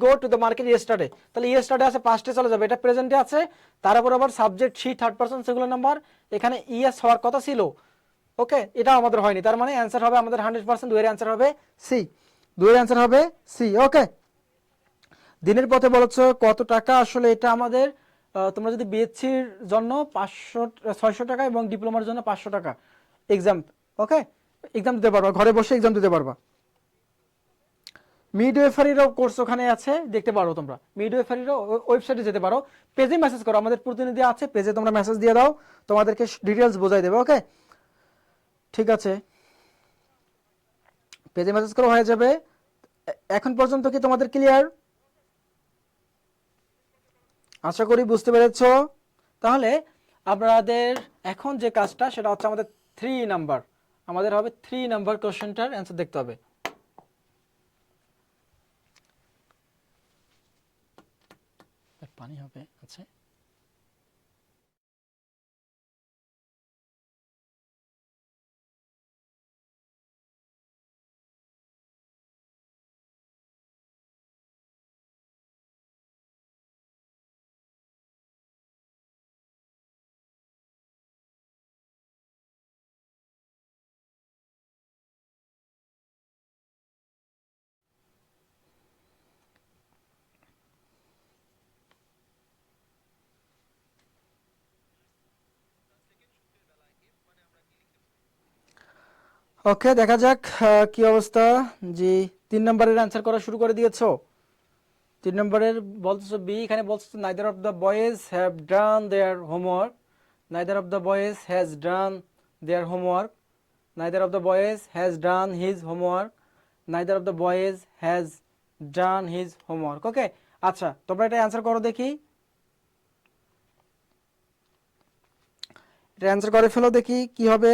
[SPEAKER 1] go to the market yesterday, তাহলে ইয়েস্টারডে আছে পাস্টে চলে যাবে, এটা প্রেজেন্টে আছে, তার উপর আবার subject she third person singular number, এখানে ইএস হওয়ার কথা ছিল। ওকে, এটা আমাদের হয়নি, তার মানে অ্যান্সার হবে আমাদের 100%, দুইয়ের অ্যান্সার হবে সি, দুইয়ের অ্যান্সার হবে সি। ওকে, দিনের পথে বলেছো কত টাকা, আসলে এটা আমাদের তোমরা যদি বিএসসির জন্য 600 টাকা এবং ডিপ্লোমার জন্য 500 টাকা এক্সাম। ওকে, এক্সাম দিতে পারবা, ঘরে বসে এক্সাম দিতে পারবা। মিডওয়েফারিরও কোর্স ওখানে আছে, দেখতে পারো তোমরা, মিডওয়েফারিরও ওয়েবসাইটে যেতে পারো, পেজে মেসেজ করো, আমাদের প্রতিনিধি আছে পেজে, তোমরা মেসেজ দিয়ে দাও, তোমাদেরকে ডিটেলস বোঝাই দেবে। ওকে, ঠিক আছে, পেজে মেসেজ করো, হয়ে যাবে। এখন পর্যন্ত কি তোমাদের ক্লিয়ার? আশা করি বুঝতে পেরেছো। তাহলে আপনাদের এখন যে কাজটা সেটা হচ্ছে আমাদের 3 নাম্বার, আমাদের হবে 3 নাম্বার কোশ্চেনটার অ্যান্সার দেখতে হবে। পানি হবে, আচ্ছা ওকে, দেখা যাক কি অবস্থা। জি, 3 নম্বরের অ্যান্সার করা শুরু করে দিয়েছো। 3 নম্বরের বলতেছো বি, এখানে বলতেছো neither of the boys have done their homework, neither of the boys has done their homework, neither of the boys has done his homework, neither of the boys has done his homework. Okay, আচ্ছা তোমরা এটা answer করো দেখি, এটা answer করে ফেলো দেখি কি হবে।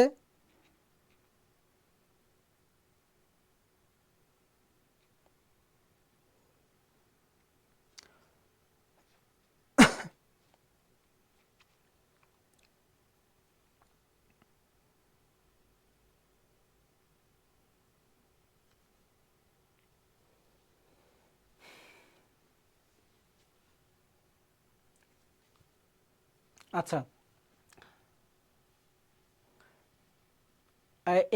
[SPEAKER 1] আচ্ছা,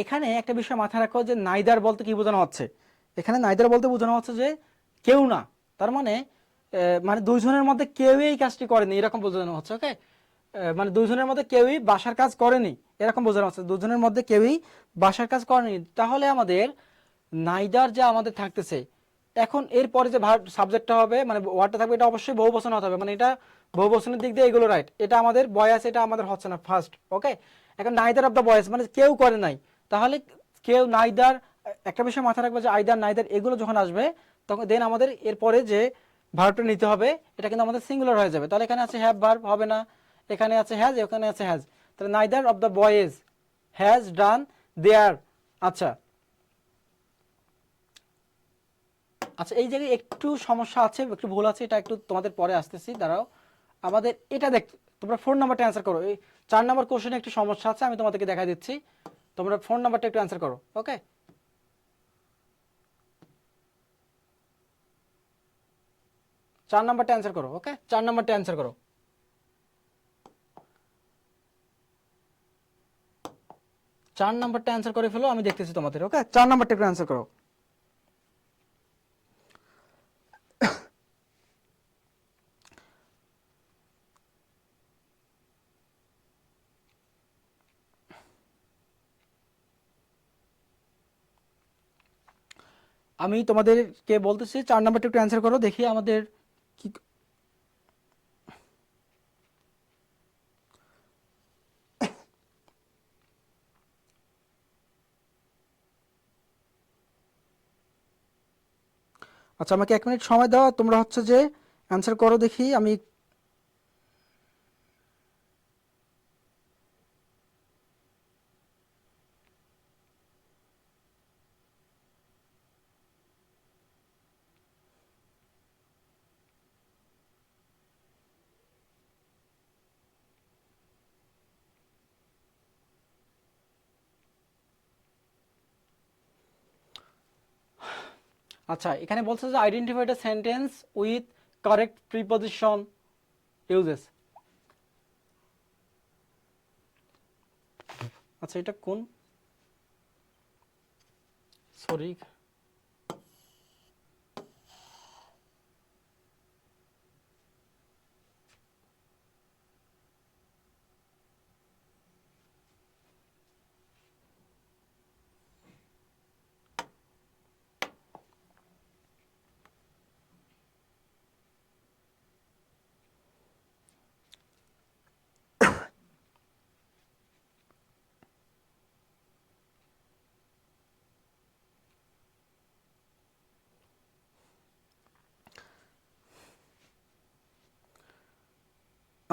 [SPEAKER 1] এখানে একটা বিষয় মাথায় রাখো যে নাইদার বলতে কি বোঝানো হচ্ছে। এখানে নাইদার বলতে বোঝানো হচ্ছে যে কেউ না, তার মানে মানে দুইজনের মধ্যে কেউই এই কাজটি করেনি এরকম বোঝানো হচ্ছে। ওকে, মানে দুইজনের মধ্যে কেউই বাসার কাজ করেনি এরকম বোঝানো হচ্ছে, দুজনের মধ্যে কেউই বাসার কাজ করেনি। তাহলে আমাদের নাইদার যা আমাদের থাকতেছে, এখন এরপরে যে ভার্ব সাবজেক্টটা হবে মানে ওয়ার্ডটা থাকবে, এটা অবশ্যই বহুবচন হতে হবে, মানে এটা বহুবচনের দিক দিয়ে এগুলো রাইট, এটা আমাদের বয়েস, এটা আমাদের হচ্ছে না ফার্স্ট। ওকে, এখন নাইদার অফ দ্য বয়েস মানে কেউ করে নাই, তাহলে কেউ নাইদার, একটা বিষয় মাথায় রাখবে যে আইদার নাইদার এগুলো যখন আসবে তখন দেন আমাদের এরপরে যে ভার্বটা নিতে হবে এটা কিন্তু আমাদের সিঙ্গুলার হয়ে যাবে। তাহলে এখানে আছে হ্যাভ ভার্ব হবে না, এখানে আছে হ্যাজ, এখানে আছে হ্যাজ, তাহলে neither of the boys has done their. আচ্ছা আচ্ছা, এই জায়গায় একটু সমস্যা আছে, একটু ভুল আছে, এটা একটু তোমাদের পরে আসতেছি, দাঁড়াও। আমাদের এটা দেখ, তোমরা 4 নাম্বারটা অ্যান্সার করো, এই 4 নাম্বার কোশ্চেনে একটু সমস্যা আছে, আমি তোমাদেরকে দেখা দিচ্ছি, তোমরা 4 নাম্বারটা একটু অ্যান্সার করো। ওকে, 4 নাম্বারটা অ্যান্সার করো। ওকে, 4 নাম্বারটা অ্যান্সার করো, 4 নাম্বারটা অ্যান্সার করে ফেলো, আমি দেখতেছি তোমাদের। ওকে, 4 নাম্বারটা একটু অ্যান্সার করো। আমি তোমাদেরকে বলতেছি 4 নাম্বারটা একটু অ্যান্সার করো, দেখি আমাদের কি। আচ্ছা, আমাকে 1 মিনিট সময় দাও, তোমরা হচ্ছে যে অ্যান্সার করো দেখি আমি। আচ্ছা, এখানে বলছে যে identify the sentence with correct preposition uses. আচ্ছা, এটা কোন, সরি।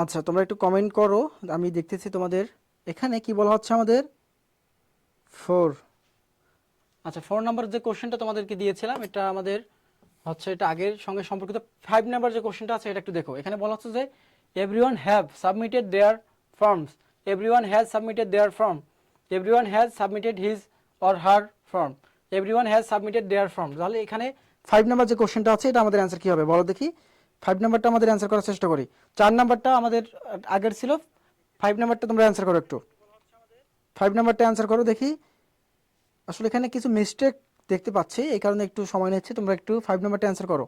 [SPEAKER 1] আচ্ছা, তোমরা একটু কমেন্ট করো, আমি দেখতেছি তোমাদের এখানে কি বলা হচ্ছে আমাদের 4। আচ্ছা, 4 নাম্বার যে কোশ্চেনটা তোমাদেরকে দিয়েছিলাম এটা আমাদের হচ্ছে, এটা আগের সঙ্গে সম্পর্কিত। 5 নাম্বার যে কোশ্চেনটা আছে এটা একটু দেখো, এখানে বলা হচ্ছে যে everyone have submitted their forms, everyone has submitted their form, everyone has submitted his or her form, everyone has submitted their form. তাহলে এখানে 5 নাম্বার যে কোশ্চেনটা আছে এটা আমাদের অ্যান্সার কি হবে বলো দেখি। 5 নাম্বারটা আমাদের অ্যান্সার করার চেষ্টা করি। 4 নাম্বারটা আমাদের আগের ছিল, 5 নাম্বারটা তোমরা অ্যান্সার করো একটু। 5 নাম্বারটা অ্যান্সার করো দেখি। আসলে এখানে কিছু মিস্টেক দেখতে পাচ্ছি, এই কারণে একটু সময় নিচ্ছি, তোমরা একটু 5 নাম্বারটা অ্যান্সার করো।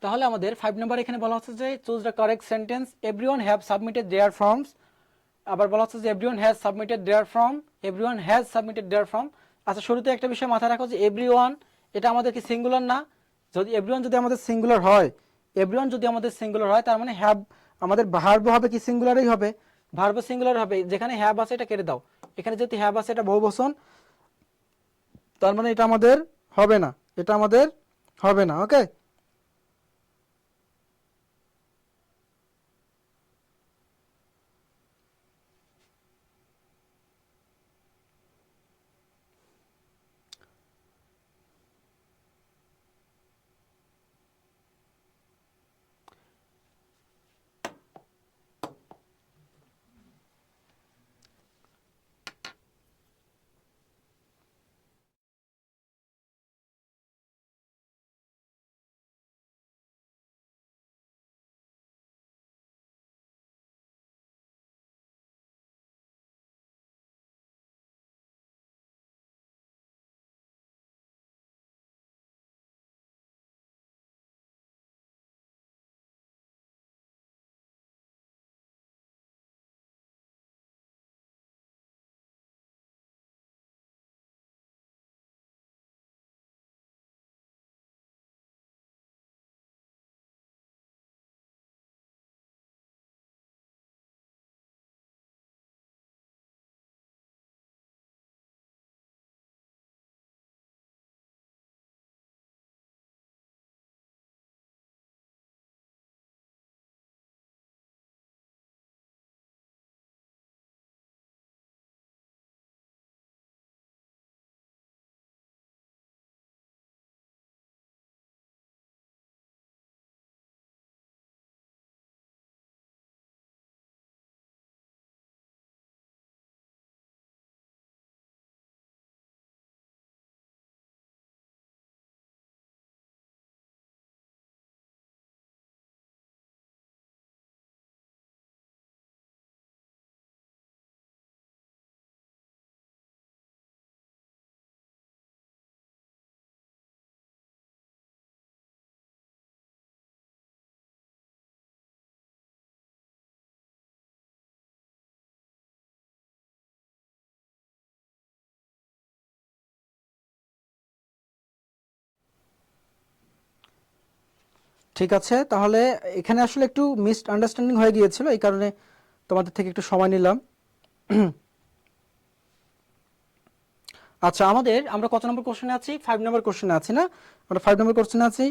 [SPEAKER 1] তাহলে আমাদের 5 নাম্বার এখানে বলা হচ্ছে যে choose the correct sentence, everyone have submitted their forms. আবার বলা হচ্ছে যে everyone has submitted their form, everyone has submitted their form. আচ্ছা, শুরুতে একটা বিষয় মাথায় রাখো যে এভরিওয়ান এটা আমাদের কি সিঙ্গুলার না? যদি এভরিওয়ান যদি আমাদের সিঙ্গুলার হয়, এভরিওয়ান যদি আমাদের সিঙ্গুলার হয় তার মানে হ্যাভ আমাদের ভার্ব হবে কি সিঙ্গুলারই হবে, ভার্ব সিঙ্গুলার হবে। যেখানে হ্যাভ আছে এটা কেটে দাও, এখানে যদি হ্যাভ আছে এটা বহুবচন, তার মানে এটা আমাদের হবে না, এটা আমাদের হবে না। ওকে। ঠিক আছে, তাহলে এখানে আসলে একটু মিস আন্ডারস্ট্যান্ডিং হয়ে গিয়েছিল, এই কারণে তোমাদের থেকে একটু সময় নিলাম। আচ্ছা, আমরা কত নম্বর কোশ্চেনে আছি? 5 নম্বর কোশ্চেনে আছি না? আমরা 5 নম্বর কোশ্চেনে আছি।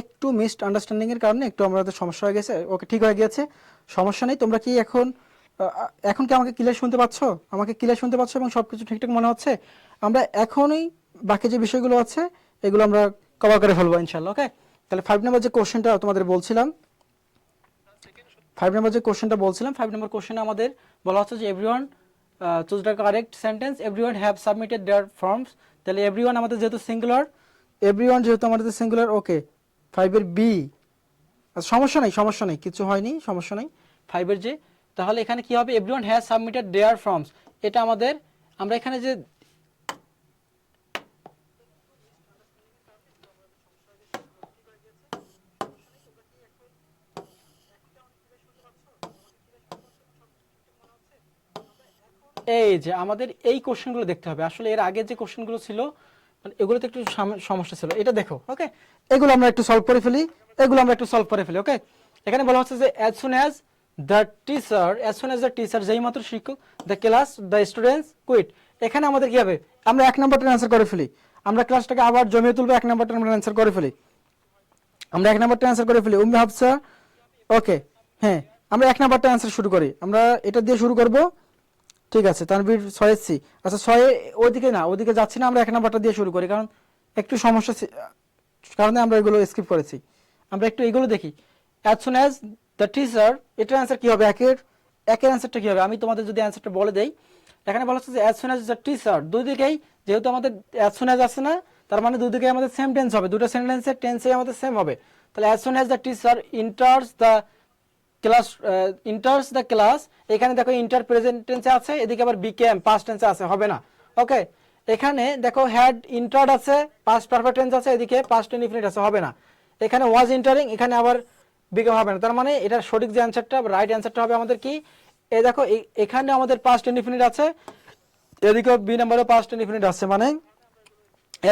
[SPEAKER 1] একটু মিসড আন্ডারস্ট্যান্ডিং এর কারণে একটু আমাদের সমস্যা হয়ে গেছে। ওকে, ঠিক হয়ে গিয়েছে, সমস্যা নেই। তোমরা কি এখন কি আমাকে ক্লিয়ার শুনতে পাচ্ছ? আমাকে ক্লিয়ার শুনতে পাচ্ছ এবং সবকিছু ঠিকঠাক মনে হচ্ছে? আমরা এখনই বাকি যে বিষয়গুলো আছে এগুলো আমরা কভার করে ফেলবো ইনশাআল্লাহ। ওকে, তাহলে 5 নম্বর যে কোশ্চেনটা তোমাদের বলছিলাম, 5 নম্বর যে কোশ্চেনটা বলছিলাম, 5 নম্বর কোশ্চেনে আমাদের বলা হচ্ছে যে everyone choose the correct sentence, everyone have submitted their forms. তাহলে এভরিওয়ান আমাদের যেহেতু সিঙ্গুলার, এভরিওয়ান যেহেতু আমাদের সিঙ্গুলার, ওকে 5 এর বি। সমস্যা নেই, সমস্যা নেই, কিছু হয়নি, সমস্যা নেই। 5 এর যে, তাহলে এখানে কি হবে? Everyone has submitted their forms. এটা আমাদের, আমরা এখানে যে এই যে আমাদের এই কোশ্চেনগুলো দেখতে হবে। আসলে এর আগে যে কোশ্চেনগুলো ছিল মানে এগুলোতে একটু সমস্যা ছিল। এটা দেখো, ওকে, এগুলো আমরা একটু সলভ করে ফেলি, এগুলো আমরা একটু সলভ করে ফেলি। ওকে, এখানে বলা হচ্ছে যে as soon as the teacher, যেই মাত্র শিক্ষক, the class, the students quit। এখানে আমাদের কি হবে? আমরা 1 নাম্বারটা অ্যানসার করে ফেলি। আমরা ক্লাসটাকে আবার জমিয়ে তুলবো, 1 নাম্বারটা আমরা অ্যানসার করে ফেলি। আমরা 1 নাম্বারটা অ্যানসার করে ফেলি। উম্মে হাফসা, ওকে, হ্যাঁ, আমরা 1 নাম্বারটা অ্যানসার শুরু করি। আমরা এটা দিয়ে শুরু করব, ঠিক আছে। তানভীর 6 আচ্ছা 6 ওইদিকে না, ওইদিকে যাচ্ছি না, আমরা 1 নাম্বারটা দিয়ে শুরু করি, কারণ একটু সমস্যা কারণে আমরা এগুলো স্কিপ করেছি। আমরা একটু এগুলো দেখি। as soon as the teacher, এটার অ্যান্সার কি হবে? একের অ্যান্সারটা কি হবে? আমি তোমাদের যদি অ্যান্সারটা বলে দেই, এখানে বলা হচ্ছে যে as soon as the teacher, দুই দিকেই যেহেতু আমাদের as soon as আছে না, তার মানে দুই দিকেই আমাদের সেম টেন্স হবে, দুটো সেন্টেন্সের টেন্সই আমাদের সেম হবে। তাহলে as soon as the teacher enters the class, এখানে দেখো ইন্টার প্রেজেন্ট টেন্সে আছে, এদিকে আবার বিকেম পাস্ট টেন্সে আছে, হবে না। ওকে, এখানে দেখো হ্যাড ইন্টার্ড আছে, পাস্ট পারফেক্ট টেন্স আছে, এদিকে পাস্ট ইনডিফিনিট আছে, হবে না। এখানে ওয়াজ ইন্টারিং, এখানে আবার বিকেম হবে না। তার মানে এটার সঠিক যে অ্যানসারটা, রাইট অ্যানসারটা হবে আমাদের কি? এই দেখো এখানে আমাদের পাস্ট ইনডিফিনিট আছে, এদিকে বি নাম্বারে পাস্ট ইনডিফিনিট আছে। মানে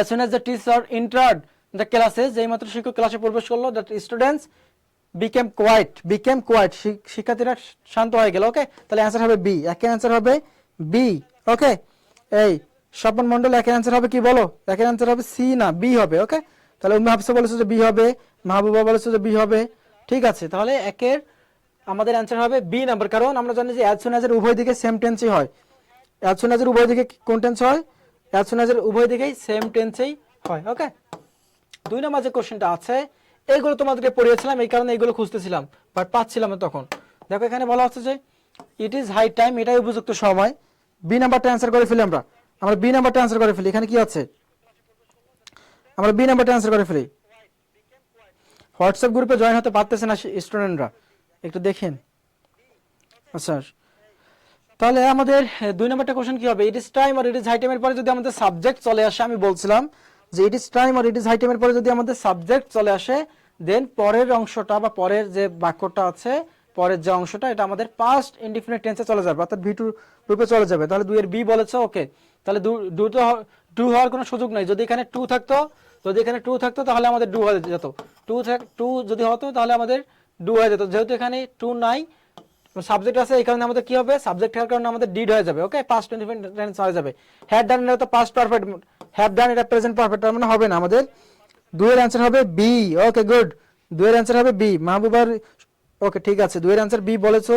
[SPEAKER 1] as soon as the teacher entered the classes, যেই মাত্র শিক্ষক ক্লাসে প্রবেশ করলো, the students became quiet, শিক্ষার্থীরা শান্ত হয়ে গেল। ওকে, তাহলে অ্যানসার হবে বি, একের অ্যানসার হবে বি। ওকে, এই স্বপন মণ্ডল, একের অ্যানসার হবে কি বলো? একের অ্যানসার হবে সি না বি হবে। ওকে, তাহলে উম্মে হাফসা বলেছে যে বি হবে, মাহবুবা বলেছে যে বি হবে। ঠিক আছে, তাহলে একের আমাদের অ্যানসার হবে বি নাম্বার, কারণ আমরা জানি যে as soon as এর উভয় দিকে সেম টেন্সই হয়। as soon as এর উভয় দিকে কোন টেন্স হয়? as soon as এর উভয় দিকেই সেম টেন্সই হয়। ওকে, 2 নম্বর যে কোশ্চেনটা আছে, এইগুলো তোমাদেরকে পড়িয়েছিলাম, এই কারণে এইগুলো খুঁজতেছিলাম বাট পাচ্ছিলাম না তখন। দেখো এখানে বলা হচ্ছে যে ইট ইজ হাই টাইম, এটাই উপযুক্ত সময়। বি নাম্বারটা অ্যানসার করে ফেলি, আমরা বি নাম্বারটা অ্যানসার করে ফেলি। এখানে কি আছে? আমরা বি নাম্বারটা অ্যানসার করে ফেলি। হোয়াটসঅ্যাপ গ্রুপে জয়েন হতে পারতেছে না স্টুডেন্টরা, একটু দেখেন। আচ্ছা, তাহলে আমাদের 2 নম্বরটা কোশ্চেন কি হবে? ইট ইজ টাইম আর ইট ইজ হাই টাইমের পরে যদি আমাদের সাবজেক্ট চলে আসে, আমি বলছিলাম যে ইট ইজ টাইম আর ইট ইজ হাই টাইমের পরে যদি আমাদের সাবজেক্ট চলে আসে, দেন পরের অংশটা বা পরের যে বাক্যটা আছে, পরের যে অংশটা, এটা আমাদের পাস্ট ইনডিফিনিট টেন্সে চলে যাবে, অর্থাৎ ভি টু রূপে চলে যাবে। তাহলে 2 এর বি বলেছে। ওকে, তাহলে ডু হওয়ার কোনো সুযোগ নাই। যদি এখানে টু থাকতো তাহলে আমাদের ডু হয়ে যেত। টু যদি হতো তাহলে আমাদের ডু হয়ে যেত। যেহেতু এখানে টু নাই, সাবজেক্ট আছে, এই কারণে আমাদের কি হবে? সাবজেক্ট হওয়ার কারণে আমাদের ডিড হয়ে যাবে। ওকে, পাস্ট ইনডিফিনিট টেন্স হয়ে যাবে। হ্যাড ডান এটা তো পাস্ট পারফেক্ট, হ্যাভ ডান এটা প্রেজেন্ট পারফেক্ট, তার মানে হবে না। আমাদের 2 এর অ্যানসার হবে বি। ওকে, গুড, 2 এর অ্যানসার হবে বি। মাহবুবার, ওকে, ঠিক আছে, 2 এর অ্যানসার বি বলেছো।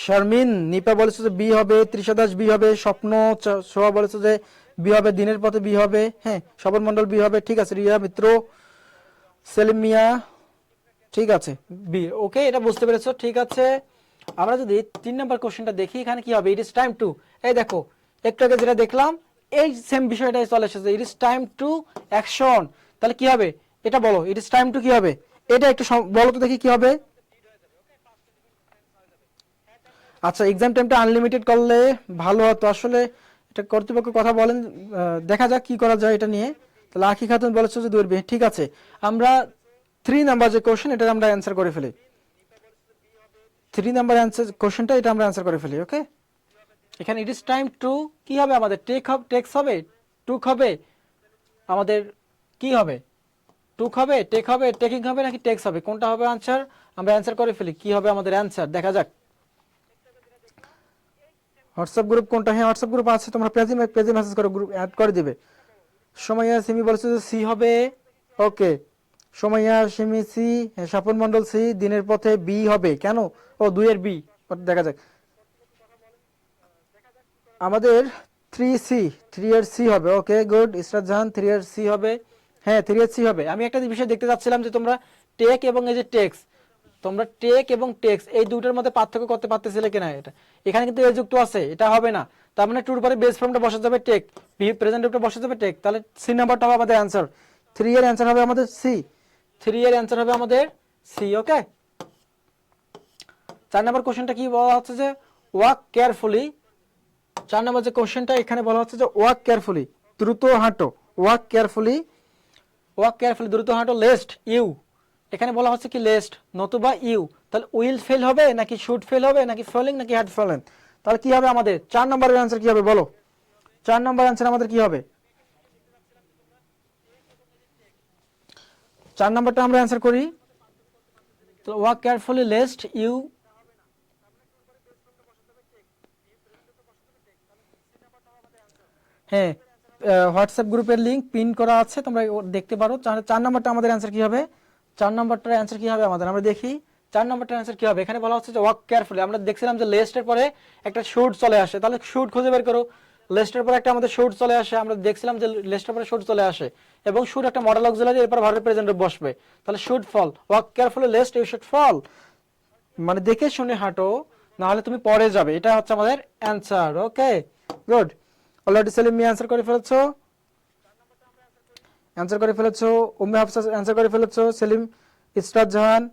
[SPEAKER 1] শারমিন, নিপা বলেছো যে বি হবে, তৃষা দাস বি হবে, স্বপ্ন সোহা বলেছো যে বি হবে, দিনের পথে বি হবে, হ্যাঁ, স্বপন মণ্ডল বি হবে, ঠিক আছে, রিয়া মিত্র, সেলিম মিয়া, ঠিক আছে, বি। ওকে, এটা বুঝতে পেরেছো, ঠিক আছে। আমরা যদি 3 নাম্বার কোশ্চেনটা দেখি, এখানে কি হবে? ইট ইজ টাইম টু, এই দেখো একটু আগে যেটা দেখলাম এই সেম বিষয়টাই চলে এসেছে, ইট ইজ টাইম টু অ্যাকশন। তাহলে কি হবে? এটা বলো, ইট ইজ টাইম টু কি হবে? এটা একটু বলো তো দেখি কি হবে। আচ্ছা, এক্সাম টাইমটা আনলিমিটেড করলে ভালো হতো আসলে। এটা কর্তৃপক্ষ কথা বলেন, দেখা যাক কি করা যায় এটা নিয়ে। তাহলে আখি খাতুন বলেছে যে 2 এর বেশি। ঠিক আছে, আমরা 3 নাম্বার যে কোশ্চেন এটা আমরা অ্যান্সার করে ফেলি। 3 নাম্বার অ্যান্সার কোশ্চেনটা এটা আমরা অ্যান্সার করে ফেলি। ওকে, এখানে ইট ইজ টাইম টু কি হবে আমাদের? টেক্স হবে, টুক হবে আমাদের, কি হবে? টুক হবে, টেক হবে, টেকিং হবে নাকি টেক্স হবে? কোনটা হবে আনসার? আমরা অ্যান্সার করে ফেলি। কি হবে আমাদের অ্যান্সার দেখা যাক। হোয়াটসঅ্যাপ গ্রুপ কোনটা? হ্যাঁ, হোয়াটসঅ্যাপ গ্রুপ আছে, তোমরা পেজে মেসেজ করো, গ্রুপ অ্যাড করে দিবে। সোমাইয়া সিমি বলেছে যে সি হবে। ওকে, সোমাইয়া সিমি সি, স্বপন মন্ডল সি, দিনের পথে বি হবে। কেন? ও 2 এর বি, দেখা যাক। আমাদের 3C, 3 এর সি হবে। ওকে গুড, ইসরাত জাহান 3 এর সি হবে। হ্যাঁ 3 এর সি হবে। আমি একটা বিষয় দেখতে চাচ্ছিলাম যে তোমরা টেক এবং এই যে টেক্স, তোমরা টেক এবং টেক্স এই দুটোর মধ্যে পার্থক্য করতে পারতেছিলে কিনা। এটা এখানে কিন্তু এ যুক্ত আছে, এটা হবে না। তার মানে টুর পরে বেস ফর্মটা বসে যাবে টেক, প্রেজেন্ট রূপটা বসে যাবে টেক। তাহলে সি নাম্বারটা হবে আমাদের অ্যান্সার। 3 এর অ্যান্সার হবে আমাদের সি। 3 এর অ্যান্সার হবে আমাদের সি। ওকে, 4 নাম্বার কোশ্চেনটা কি বলা হচ্ছে যে ওয়াক কেয়ারফুলি। 4 নম্বর যে কোশ্চেনটা এখানে বলা হচ্ছে যে ওয়াক কেয়ারফুলি, দ্রুত হাঁটো। ওয়াক কেয়ারফুলি, ওয়াক কেয়ারফুলি, দ্রুত হাঁটো। লেস্ট ইউ, এখানে বলা হচ্ছে কি লেস্ট নতুবা ইউ। তাহলে উইল ফেল হবে নাকি শুড ফেল হবে নাকি ফেলিং নাকি হ্যাড ফেলেন? তাহলে কি হবে আমাদের 4 নম্বরের অ্যান্সার কি হবে বলো? 4 নম্বর অ্যান্সার আমাদের কি হবে? 4 নম্বরটা আমরা অ্যান্সার করি। তো ওয়াক কেয়ারফুলি লেস্ট ইউ, হ্যাঁ হোয়াটসঅ্যাপ গ্রুপের লিংক পিন করা আছে, তোমরা দেখতে পারো। 4 নম্বরটা আমাদের অ্যান্সার কি হবে? 4 নম্বরটার অ্যান্সার কি হবে আমাদের? আমরা দেখি 4 নম্বরটার অ্যান্সার কি হবে। এখানে বলা হচ্ছে যে ওয়াক কেয়ারফুলি। আমরা দেখছিলাম যে লেস্টের পরে একটা শুড চলে আসে, তাহলে শুড খুঁজে বের করো। লেস্টের পরে একটা আমাদের শুড চলে আসে, আমরা দেখছিলাম যে লেস্টের পরে শুড চলে আসে এবং শুড একটা মডেল অক্সিলারি, এরপর ভার্বের প্রেজেন্ট বসবে। তাহলে should fall, walk carefully lest you should fall, মানে দেখে শুনে হাঁটো না হলে তুমি পরে যাবে। এটা হচ্ছে আমাদের answer. Okay good, already Selim মি অ্যান্সার করে ফেলেছো, অ্যান্সার করে ফেলেছো। উম্মে হাফসা অ্যান্সার করে ফেলেছো। সেলিম, ইসরাত জাহান,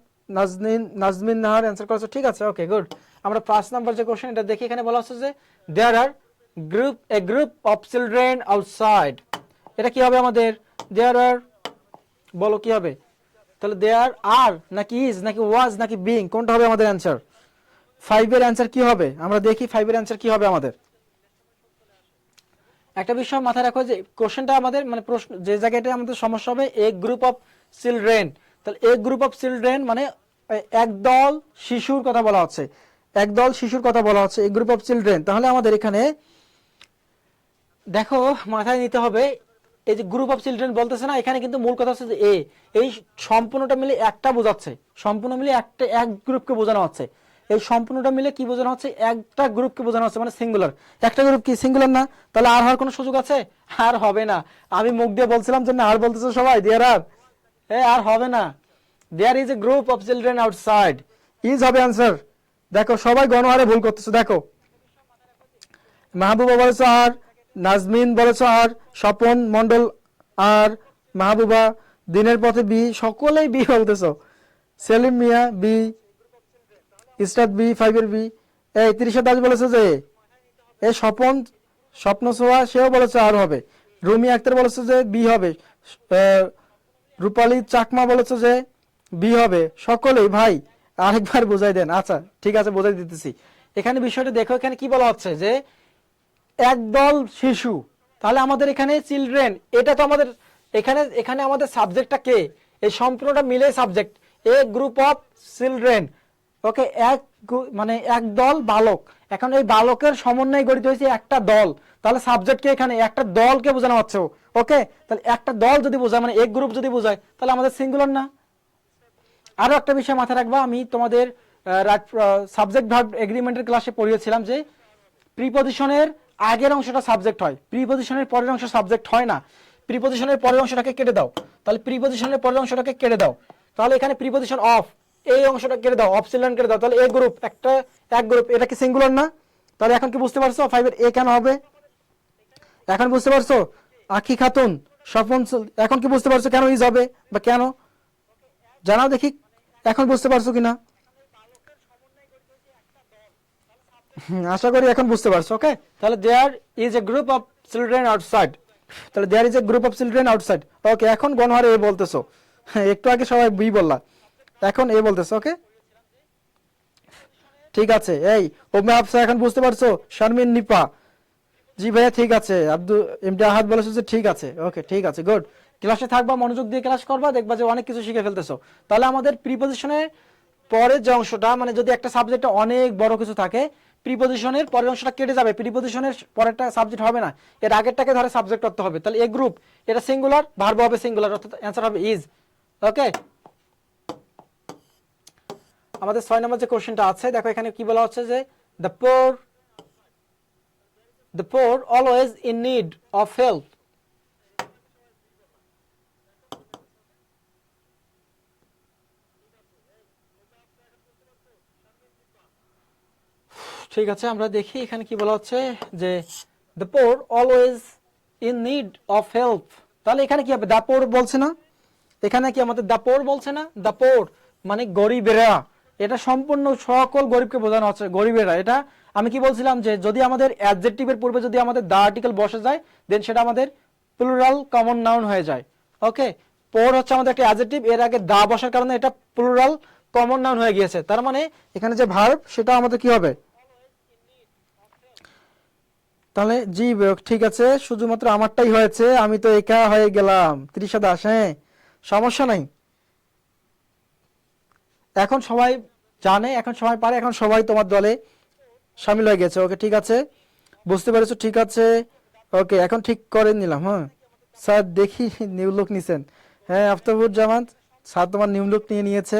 [SPEAKER 1] নাজমিন নাহার অ্যান্সার করেছো। ঠিক আছে, ওকে গুড। আমরা 5 নাম্বার যে কোশ্চেন এটা দেখি। এখানে বলা হচ্ছে যে দেয়ার আর গ্রুপ অফ চিলড্রেন আউটসাইড। এটা কি হবে আমাদের? দেয়ার আর, বলো কি হবে? তাহলে দেয়ার আর নাকি ইজ নাকি ওয়াজ নাকি বিং, কোনটা হবে আমাদের অ্যান্সার? 5 এর অ্যান্সার কি হবে? আমরা দেখি 5 এর অ্যান্সার কি হবে আমাদের। একটা বিষয় মাথায় রাখো যে কোশ্চেনটা আমাদের মানে প্রশ্ন যে জায়গাটা আমাদের সমস্যা হবে এ গ্রুপ অফ চিলড্রেন। তাহলে এ গ্রুপ অফ চিলড্রেন মানে একদল শিশুর কথা বলা হচ্ছে, একদল শিশুর কথা বলা হচ্ছে, এ গ্রুপ অফ চিলড্রেন। তাহলে আমাদের এখানে দেখো মাথায় নিতে হবে এই যে গ্রুপ অফ চিলড্রেন বলতেছে না, এখানে কিন্তু মূল কথা হচ্ছে যে এই সম্পূর্ণটা মিলে একটা বোঝাচ্ছে, সম্পূর্ণ মিলে একটা এক গ্রুপকে বোঝানো হচ্ছে। এই সম্পূর্ণটা মিলে কি বোঝানো হচ্ছে? একটা গ্রুপকে বোঝানো হচ্ছে, মানে সিঙ্গুলার। একটা গ্রুপ কি সিঙ্গুলার না? তাহলে আর হওয়ার কোনো সুযোগ আছে? আর হবে না। আমি মুখ দিয়ে বলছিলাম যে না, আর বলতেছে সবাই দেয়ার আর, আর হবে না। There is a group of children outside, is হবে অ্যান্সার। দেখো সবাই গণহারে ভুল করতেছে। দেখো মাহবুবা বলেছ আর, নাজমিন বলেছ আর, স্বপন মন্ডল আর, মাহবুবা, দিনের পথে বি, সকলেই বি বলতেছ। সেলিম মিয়া বি, ইসরাত বি, 5 এর বি। এই 30 দাস বলেছে যে এই স্বপন, স্বপ্ন সোয়া সেও বলেছে আর হবে। রুমি আক্তার বলেছে যে বি হবে। রূপালী চাকমা বলেছে যে বি হবে। সকলেই ভাই আরেকবার বুঝাই দেন। আচ্ছা ঠিক আছে, বুঝাই দিতেছি। এখানে বিষয়টা দেখো, এখানে কি বলা হচ্ছে যে একদল শিশু। তাহলে আমাদের এখানে চিলড্রেন, এটা তো আমাদের এখানে এখানে আমাদের সাবজেক্টটা কে? এই সম্পূর্ণটা মিলে subject, a group of children. Okay, মানে এক দল বালক। এখন এই বালকের সমন্বয়ে গঠিত হয়েছে একটা দল, তাহলে সাবজেক্টকে এখানে একটা দলকে বোঝানো হচ্ছে। ওকে, তাহলে একটা দল যদি বোঝায় মানে এক গ্রুপ যদি বোঝায় তাহলে আমাদের সিঙ্গুলার না? আরো একটা বিষয় মাথায় রাখবা, আমি তোমাদের সাবজেক্ট ভার্ব এগ্রিমেন্টের ক্লাসে পড়িয়েছিলাম যে প্রিপজিশনের আগের অংশটা সাবজেক্ট হয়, প্রিপজিশনের পরের অংশ সাবজেক্ট হয় না। প্রিপজিশনের পরের অংশটাকে কেটে দাও, তাহলে প্রিপজিশনের পরের অংশটাকে কেটে দাও। তাহলে এখানে প্রিপজিশন অফ, এই অংশটা কেটে দাও, অফ চিলড্রেন কেটে দাও, তাহলে এ গ্রুপ একটা, এক গ্রুপ, এটা কি সিঙ্গুলার না? তাহলে এখন কি বুঝতে পারছো 5 এর এ কেন হবে? এখন বুঝতে পারছো? আখি খাতুন, স্বপন, এখন কি বুঝতে পারছো কেন ইজ হবে বা কেন? জানাও দেখি এখন বুঝতে পারছো কিনা। আশা করি এখন বুঝতে পারছো। ওকে, তাহলে there is a group of children outside, তাহলে there is a group of children outside. Okay, এখন গণহারে এ বলতেছো, একটু আগে সবাই বি বললা, এখন এ বলতেছো। ওকে, ঠিক আছে। এই ওমে আফসা এখন বুঝতে পারছো? শারমিন নিপা, জি ভাইয়া ঠিক আছে। আব্দুল এমডি আহাদ বলেছে যে ঠিক আছে। ওকে ঠিক আছে, গুড। ক্লাসে থাকবা, মনোযোগ দিয়ে ক্লাস করবা, দেখবা যে অনেক কিছু শিখে ফেলতেছো। তাহলে আমাদের প্রিপজিশনের পরের যে অংশটা, মানে যদি একটা সাবজেক্টে অনেক বড় কিছু থাকে, প্রিপজিশনের পরের অংশটা কেটে যাবে, প্রিপজিশনের পরেরটা সাবজেক্ট হবে না, এর আগেরটাকে ধরে সাবজেক্ট করতে হবে। তাহলে এ গ্রুপ, এটা সিঙ্গুলার, ভার্ব হবে সিঙ্গুলার, অর্থাৎ অ্যান্সার হবে ইজ। ওকে, আমাদের 6 নম্বর যে কোশ্চেনটা আছে, দেখো এখানে কি বলা হচ্ছে যে the poor always in need of help. ঠিক আছে, আমরা দেখি এখানে কি বলা হচ্ছে যে the poor always in need of help। তাহলে এখানে কি হবে? the poor বলছে না, এখানে কি আমাদের the poor বলছে না? the poor মানে গরিবেরা, এটা সম্পূর্ণ সকল গরিবকে বোঝানো হচ্ছে, গরিবেরা। এটা আমি কি বলছিলাম যে যদি আমাদের অ্যাডজেক্টিভের পূর্বে যদি আমাদের দা আর্টিকেল বসে যায়, দেন সেটা আমাদের প্লুরাল কমন নাউন হয়ে যায়। ওকে, পোর হচ্ছে আমাদের একটা অ্যাডজেক্টিভ, এর আগে দা বসার কারণে এটা প্লুরাল কমন নাউন হয়ে গিয়েছে। তার মানে এখানে যে ভার্ব, সেটা আমাদের কি হবে? তাহলে জি ঠিক আছে, শুধুমাত্র আমারটাই হয়েছে, আমি তো একা হয়ে গেলাম। 30 দাস, হ্যাঁ সমস্যা নাই। এখন সবাই জানে, এখন সবাই পারে, এখন সবাই তোমার দলে শামিল হয়ে গেছে। ওকে ঠিক আছে, বুঝতে পেরেছো? ঠিক আছে, ওকে এখন ঠিক করে নিলাম। হ্যাঁ স্যার, দেখি নিউ লুক নিছেন। হ্যাঁ আফতাবুর জামান স্যার তোমার নিউ লুক নিয়ে নিয়েছে।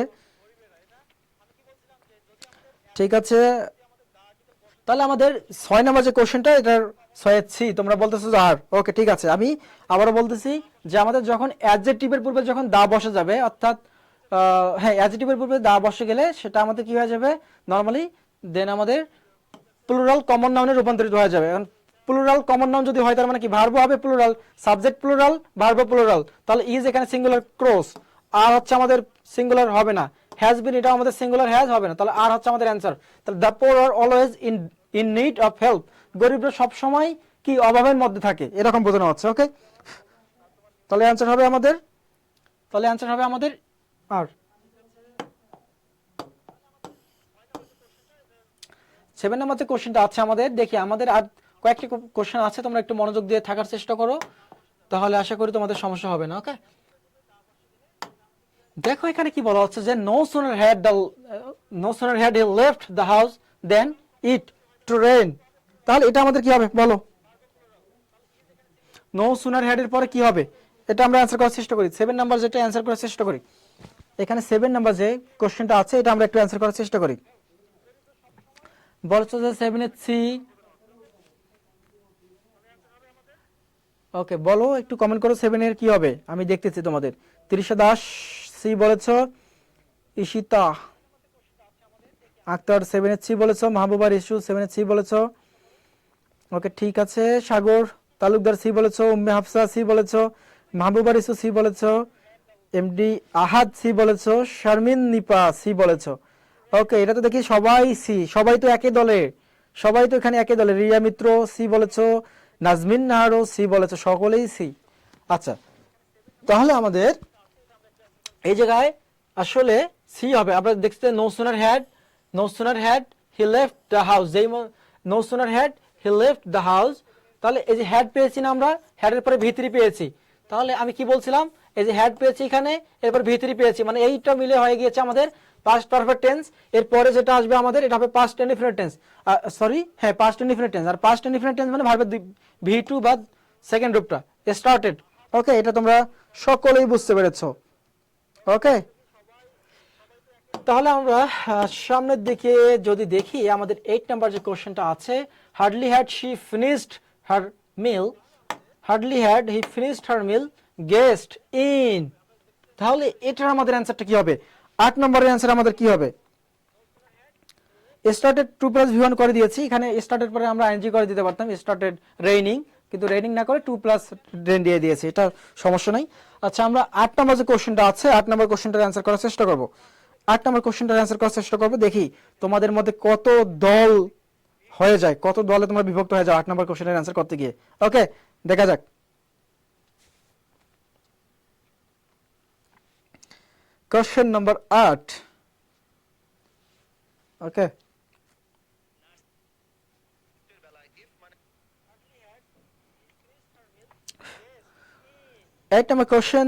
[SPEAKER 1] ঠিক আছে, তাহলে আমাদের 6 নম্বর যে কোশ্চেনটা, এটার 6 তোমরা বলতেছো যে আর। ওকে ঠিক আছে, আমি আবারও বলতেছি যে আমাদের যখন অ্যাডজেক্টিভের পূর্বে যখন দা বসে যাবে, অর্থাৎ হ্যাঁ অ্যাডজেক্টিভের পূর্বে দা বসে গেলে সেটা আমাদের কি হয়ে যাবে নরমালি, দেন আমাদের প্লুরাল কমন নাউনে রূপান্তরিত হয়ে যাবে। এখন প্লুরাল কমন নাউন যদি হয়, তার মানে কি ভার্ব হবে plural, subject plural, verb plural. তাহলে ইজ এখানে সিঙ্গুলার ক্রস, আর হচ্ছে আমাদের সিঙ্গুলার হবে না, হ্যাজ বিন এটা আমাদের সিঙ্গুলার হ্যাজ হবে না, তাহলে আর হচ্ছে আমাদের অ্যান্সার। তাহলে the poor are always in need of help, গরিবরা সব সময় কি অভাবের মধ্যে থাকে, এরকম বোঝানো হচ্ছে। ওকে, তাহলে অ্যান্সার হবে আমাদের, তাহলে অ্যান্সার হবে আমাদের আর। 7 নম্বর যে কোশ্চেনটা আছে আমাদের, দেখি আমাদের আর কয়েকটি কোশ্চেন আছে, তোমরা একটু মনোযোগ দিয়ে থাকার চেষ্টা করো, তাহলে আশা করি তোমাদের সমস্যা হবে না। ওকে, দেখো এখানে কি বলা হচ্ছে যে no sooner had he left the house than it to rain। তাহলে এটা আমাদের কি হবে বলো? no sooner had এর পরে কি হবে, এটা আমরা অ্যানসার করার চেষ্টা করি। 7 নাম্বার যেটা অ্যানসার করার চেষ্টা করি, এখানে 7 নাম্বার যে কোশ্চেনটা আছে, এটা আমরা একটু অ্যানসার করার চেষ্টা করি। বলছো যে 7 এর সি। ওকে, বলো একটু কমেন্ট করো 7 এর কি হবে, আমি দেখতেছি তোমাদের। 30 দাস সি বলেছো, ঈশিতা আক্তার 7 এর সি বলেছো, মাহবুবা রিসু 7 এর সি বলেছো। ওকে ঠিক আছে, সাগর তালুকদার সি বলেছো, উম্মে হাফসা সি বলেছো, মাহবুবা রিসু সি বলেছো, এমডি আহাদ সি বলেছো, শারমিন নিপা সি বলেছো। ওকে, এটা তো দেখি সবাই সি, সবাই তো একই দলে, সবাই তো এখানে একই দলে। রিয়া মিত্র সি বলেছো, নাজমিন নাহারও সি বলেছো, সকলেই সি। আচ্ছা, তাহলে আমাদের এই জায়গায় আসলে সি হবে। আমরা দেখতে no sooner had he left the house, যেই no sooner had he left the house, তাহলে এই যে হ্যাড পেয়েছি না আমরা, হ্যাডের পরে ভিতরি পেয়েছি, তাহলে আমি কি বলছিলাম, এই যে হ্যাড পেয়েছি এখানে, এরপর ভিতরি পেয়েছি, মানে এইটা মিলে হয়ে গিয়েছে আমাদের পাস্ট পারফেক্ট টেন্স। এরপরে যেটা আসবে আমাদের, এটা হবে পাস্ট ইনডিফিনিট টেন্স, সরি হ্যাঁ পাস্ট ইনডিফিনিট টেন্স। আর পাস্ট ইনডিফিনিট টেন্স মানে ভার্বের ভি2 বা সেকেন্ড রূপটা স্টার্টেড। ওকে, এটা তোমরা সকলেই বুঝতে পেরেছো। ওকে, তাহলে আমরা সামনের দিকে যদি দেখি, আমাদের 8 নাম্বার যে কোশ্চেনটা আছে, hardly had he finished her meal guest in, তাহলে এটার আমাদের অ্যান্সারটা কি হবে? 8 নম্বরের অ্যান্সার আমাদের কি হবে? স্টার্টেড 2 + V1 করে দিয়েছি, এখানে স্টার্টেড পরে আমরা আইএনজি করে দিতে পারতাম, স্টার্টেড রেইনিং, কিন্তু রেইনিং না করে 2 + রেইন দিয়ে দিয়েছি, এটা সমস্যা নাই। আচ্ছা, আমরা 8 নম্বর যে কোশ্চেনটা আছে, 8 নম্বর কোশ্চেনটার অ্যান্সার করার চেষ্টা করব। 8 নম্বর কোশ্চেনটার অ্যান্সার করার চেষ্টা করব, দেখি তোমাদের মধ্যে কত দল হয়ে যায়, কত দলে তোমরা বিভক্ত হয়ে যাও 8 নম্বর কোশ্চেনের অ্যান্সার করতে গিয়ে। ওকে, দেখা যাক। Question number 8। Okay, 8 number question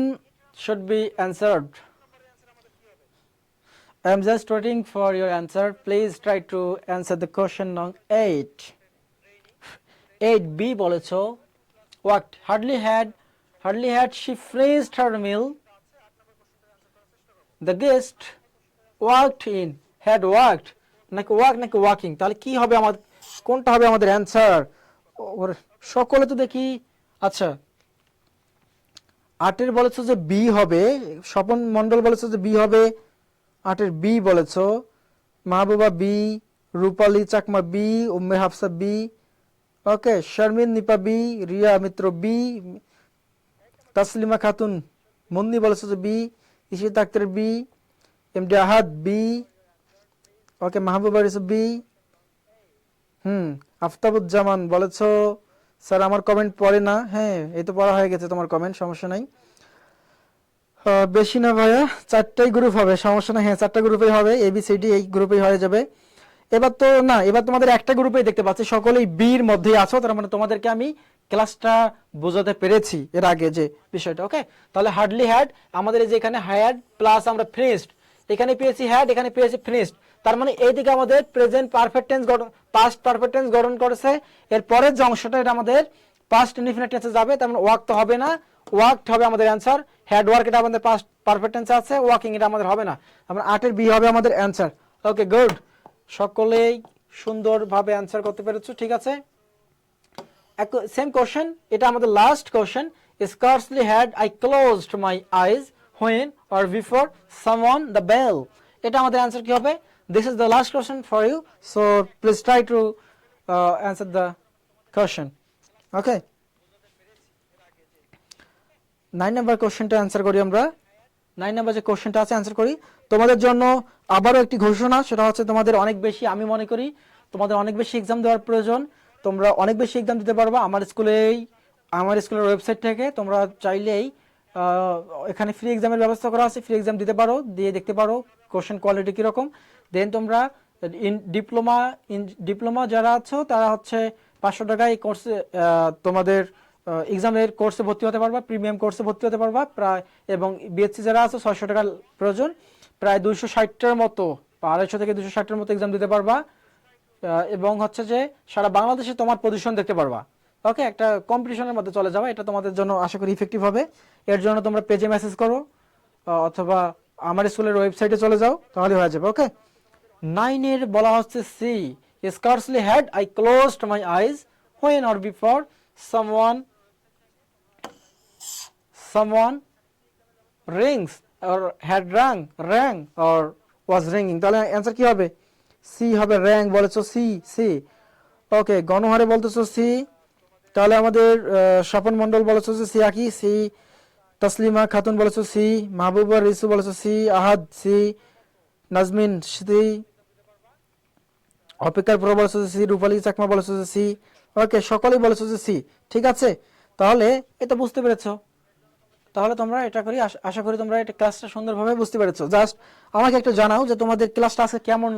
[SPEAKER 1] should be answered. I am just waiting for your answer. Please try to answer the question number 8. 8b বলেছো, what hardly had she finished her meal, the guest walked in, had walked নাকি walk নাকি walking, তাহলে কি হবে আমাদের, কোনটা হবে আমাদের অ্যান্সার? সকলে তো দেখি। আচ্ছা, 8 বলেছো যে বি হবে, স্বপন মন্ডল বলেছো যে বি হবে, 8 বি বলেছো, মাহবুবা বি, রূপালী চাকমা বি, উম্মে হাফসা বি, ওকে, শারমিন নিপা বি, রিয়া মিত্র বি, তাসলিমা খাতুন মুন্নি বলেছো যে B, Ishit Akter B, MD আহাদ বি, ওকে, মাহবুবা রিসু বি, আফতাবুজ্জামান বলেছো স্যার আমার কমেন্ট পড়ে না। হ্যাঁ, এই তো পড়া হয়ে গেছে তোমার কমেন্ট, সমস্যা নাই। বেশি না ভাইয়া, 4টাই গ্রুপ হবে, সমস্যা না। হ্যাঁ, 4টা গ্রুপেই হবে, এবিসিডি এই গ্রুপেই হয়ে যাবে। এবার তো না, এবার তোমাদের একটা গ্রুপেই দেখতে পাচ্ছি সকলেই বির মধ্যেই আছো, তার মানে তোমাদেরকে আমি ক্লাসটা বোঝাতে পেরেছি এর আগে যে বিষয়টা। ওকে, তাহলে হার্ডলি হ্যাড, আমাদের এই যে এখানে হ্যাড প্লাস আমরা ফিনিশড, এখানে পেয়েছি হ্যাড, এখানে পেয়েছি ফিনিশড, তার মানে এইদিকে আমাদের প্রেজেন্ট পারফেক্ট টেন্স গঠন, পাস্ট পারফেক্ট টেন্স গঠন করেছে। এর পরের যে অংশটা এটা আমাদের পাস্ট ইনডিফিনিট টেন্সে যাবে, তার মানে ওয়ার্ক তো হবে না, ওয়ার্কড হবে আমাদের অ্যান্সার। হ্যাড ওয়ার্ক এটা আমাদের পাস্ট পারফেক্ট টেন্সে আছে, ওয়ার্কিং এটা আমাদের হবে না, আমরা 8 বি হবে আমাদের অ্যান্সার। ওকে, গুড, সকলেই সুন্দরভাবে অ্যান্সার করতে পেরেছো, ঠিক আছে। সেম কোশ্চেন, এটা আমাদের last question. Scarcely had I closed my eyes when or before someone the bell, এটা আমাদের অ্যান্সার কি হবে? This is the last question for you, so please try to answer the question. Okay, 9 নম্বর কোশ্চেনটা answer করি আমরা। 9 নম্বর যে কোশ্চেনটা আছে অ্যান্সার করি। তোমাদের জন্য আবারও একটি ঘোষণা, সেটা হচ্ছে তোমাদের অনেক বেশি, আমি মনে করি তোমাদের অনেক বেশি এক্সাম দেওয়ার প্রয়োজন, তোমরা অনেক বেশি এক্সাম দিতে পারবা আমার স্কুলের ওয়েবসাইট থেকে। তোমরা চাইলেই এখানে ফ্রি এক্সামের ব্যবস্থা করা আছে, ফ্রি এক্সাম দিতে পারো, দিয়ে দেখতে পারো কোশ্চেন কোয়ালিটি কীরকম। দেন তোমরা ডিপ্লোমা যারা আছো তারা হচ্ছে 500 টাকায় এই কোর্সে তোমাদের এক্সামের কোর্সে ভর্তি হতে পারবা, প্রিমিয়াম কোর্সে ভর্তি হতে পারবা প্রায়। এবং বিএসসি যারা আছে 600 টাকার প্রয়োজন, প্রায় 260টার মতো, 250 থেকে 260টার মতো এক্সাম দিতে পারবা। এবং হচ্ছে যে সারা বাংলাদেশে তোমার পজিশন দেখতে পারবা। ওকে, একটা কম্পিটিশনের মধ্যে চলে যাওয়া, এটা তোমাদের জন্য আশা করি ইফেক্টিভ হবে। এর জন্য তোমরা পেজে মেসেজ করো অথবা আমার স্কুলের ওয়েবসাইটে চলে যাও, তাহলে হয়ে যাবে। ওকে, 9 এর বলা হচ্ছে C, scarcely had I closed my eyes when or before someone rings or had rang or was ringing, তাহলে অ্যান্সার কি হবে? সি হবে, র্যাং বলেছো সি, সি। ওকে, গণহারে বলতেছো সি, তাহলে আমাদের স্বপন মন্ডল বলেছো যে সি আঁকি, সি। তসলিমা খাতুন বলেছো সি, মাহবুবা রিসু বলেছো সি, আহাদ সি, নাজমিন সি, অপেক্ষার পর বলেছো যে সি, রূপালী চাকমা বলেছো যে সি। ওকে, সকলেই বলেছো যে সি, ঠিক আছে। তাহলে এটা বুঝতে পেরেছো, তাহলে তোমরা এটা করি, আশা করি তোমরা এটা ক্লাসটা সুন্দরভাবে বুঝতে পেরেছো। জাস্ট আমাকে একটু জানাও যে তোমাদের ক্লাসটা আজকে কেমন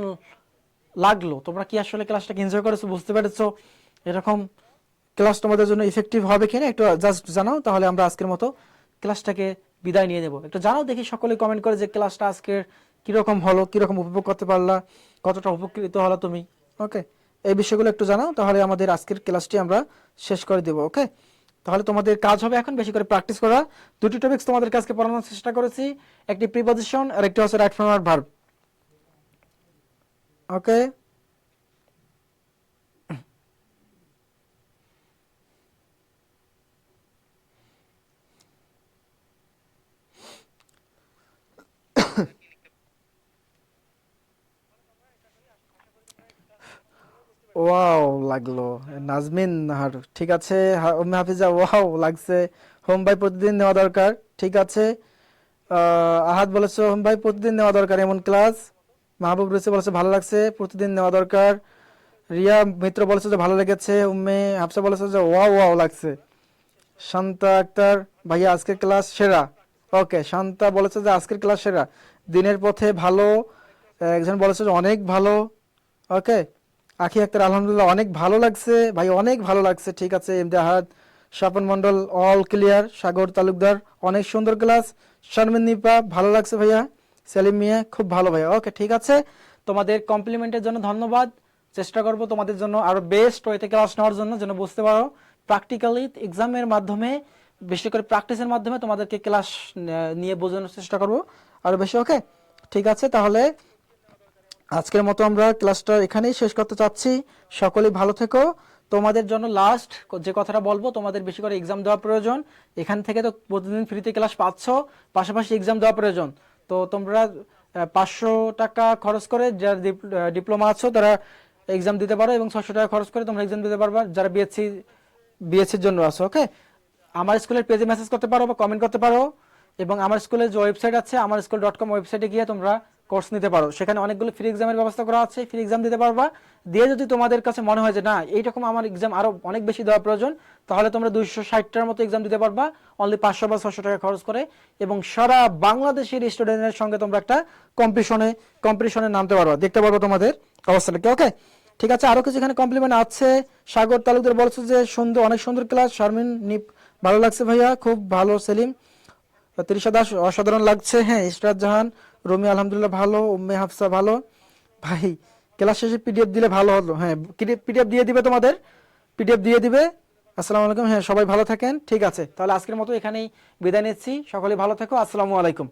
[SPEAKER 1] লাগলো, তোমরা কি আসলে ক্লাসটাকে এনজয় করেছো, বুঝতে পেরেছো, এরকম ক্লাস তোমাদের জন্য ইফেক্টিভ হবে কিনা একটু জাস্ট জানাও, তাহলে আমরা আজকের মতো ক্লাসটাকে বিদায় নিয়ে নেব। একটু জানাও দেখি সকলে কমেন্ট করে যে ক্লাসটা আজকের কিরকম হলো, কিরকম উপভোগ করতে পারলা, কতটা উপকৃত হলো তুমি। ওকে, এই বিষয়গুলো একটু জানাও, তাহলে আমাদের আজকের ক্লাসটি আমরা শেষ করে দেব। ওকে, তাহলে তোমাদের কাজ হবে এখন বেশি করে প্র্যাকটিস করা। দুটি টপিকস তোমাদের কাছে পড়ানোর চেষ্টা করেছি, একটি প্রিপজিশন আর একটি হচ্ছে রাইট ফর্ম আর ভার্ব। ওকে, ওয়াও লাগলো নাজমিন নাহার, ঠিক আছে। উম্মে হাফিজা, ওয়াও লাগছে। হোম ভাই প্রতিদিন নেওয়া দরকার, ঠিক আছে। আহাদ বলেছে হোম ভাই প্রতিদিন নেওয়া দরকার এমন ক্লাস। মাহবুব রয়েছে বলেছে ভালো লাগছে, প্রতিদিন নেওয়া দরকার। রিয়া মিত্র বলেছে যে ভালো লেগেছে, উম্মে হাফসা বলেছে যে ওয়াও ওয়াও লাগছে। শান্তা আক্তার ভাইয়া আজকের ক্লাস সেরা। ওকে, শান্তা বলেছে যে আজকের ক্লাস সেরা, দিনের পথে ভালো। একজন বলেছে যে অনেক ভালো। ওকে, আখি আক্তার আলহামদুলিল্লাহ অনেক ভালো লাগছে ভাই, অনেক ভালো লাগছে। ঠিক আছে, ইমদাহাদ স্বপন মন্ডল অল ক্লিয়ার। সাগর তালুকদার অনেক সুন্দর ক্লাস। শারমিন নিপা ভালো লাগছে ভাইয়া। সেলিম মিয়া খুব ভালো ভাইয়া। ওকে ঠিক আছে, তোমাদের কমপ্লিমেন্টের জন্য ধন্যবাদ। চেষ্টা করব তোমাদের জন্য আরো বেস্ট ওয়েতে ক্লাস নেওয়ার জন্য, যেন বুঝতে পারো প্র্যাকটিক্যালি এক্সামের মাধ্যমে, বেশি করে প্র্যাকটিসের মাধ্যমে তোমাদেরকে ক্লাস নিয়ে বোঝানোর চেষ্টা করব আরো বেশি। ওকে ঠিক আছে, তাহলে আজকের মতো আমরা ক্লাসটা এখানেই শেষ করতে চাচ্ছি। সকলেই ভালো থেকো। তোমাদের জন্য লাস্ট যে কথাটা বলবো, তোমাদের বেশি করে এক্সাম দেওয়া প্রয়োজন। এখান থেকে তো প্রতিদিন ফ্রিতে ক্লাস পাচ্ছ, পাশাপাশি এক্সাম দেওয়া প্রয়োজন। তো তোমরা 500 টাকা খরচ করে যারা ডিপ্লোমা আছো তারা এক্সাম দিতে পারো, এবং 600 টাকা খরচ করে তোমরা এক্সাম দিতে পারবা যারা বিএসসির জন্য আছো। ওকে, আমার স্কুলের পেজে মেসেজ করতে পারো বা কমেন্ট করতে পারো, এবং আমার স্কুলের যে ওয়েবসাইট আছে amarschool.com ওয়েবসাইটে গিয়ে তোমরা কোর্স নিতে পারো। সেখানে অনেকগুলো ফ্রি এক্সামের ব্যবস্থা করা আছে, ফ্রি এক্সাম দিতে পারবা। দিয়ে যদি তোমাদের কাছে মনে হয় যে না এইরকম আমার এক্সাম আরো অনেক বেশি দেওয়া প্রয়োজন, তাহলে তোমরা 260টার মতো এক্সাম দিতে পারবা অনলি 500 বা 600 টাকা খরচ করে, এবং সারা বাংলাদেশের স্টুডেন্টের সঙ্গে তোমরা একটা কম্পিটিশনে নামতে পারবা, দেখতে পারবো তোমাদের অবস্থাটা। ওকে ঠিক আছে, আরো কিছু এখানে কমপ্লিমেন্ট আছে। সাগর তালুকদার বলছে যে সুন্দর, অনেক সুন্দর ক্লাস। শারমিন নিপ ভালো লাগছে ভাইয়া, খুব ভালো। সেলিম তৃষা দাস অসাধারণ লাগছে। হ্যাঁ, ইশরাত জাহান রুমি আলহামদুলিল্লাহ ভালো। উম্মে হাফসা ভালো। ভাই ক্লাস শেষে পিডিএফ দিলে ভালো হলো। হ্যাঁ, পিডিএফ দিয়ে দিবে তোমাদের, পিডিএফ দিয়ে দিবে। আসসালামু আলাইকুম। হ্যাঁ, সবাই ভালো থাকেন। ঠিক আছে, তাহলে আজকের মতো এখানেই বিদায় নিচ্ছি। সকলে ভালো থেকো। আসসালামু আলাইকুম।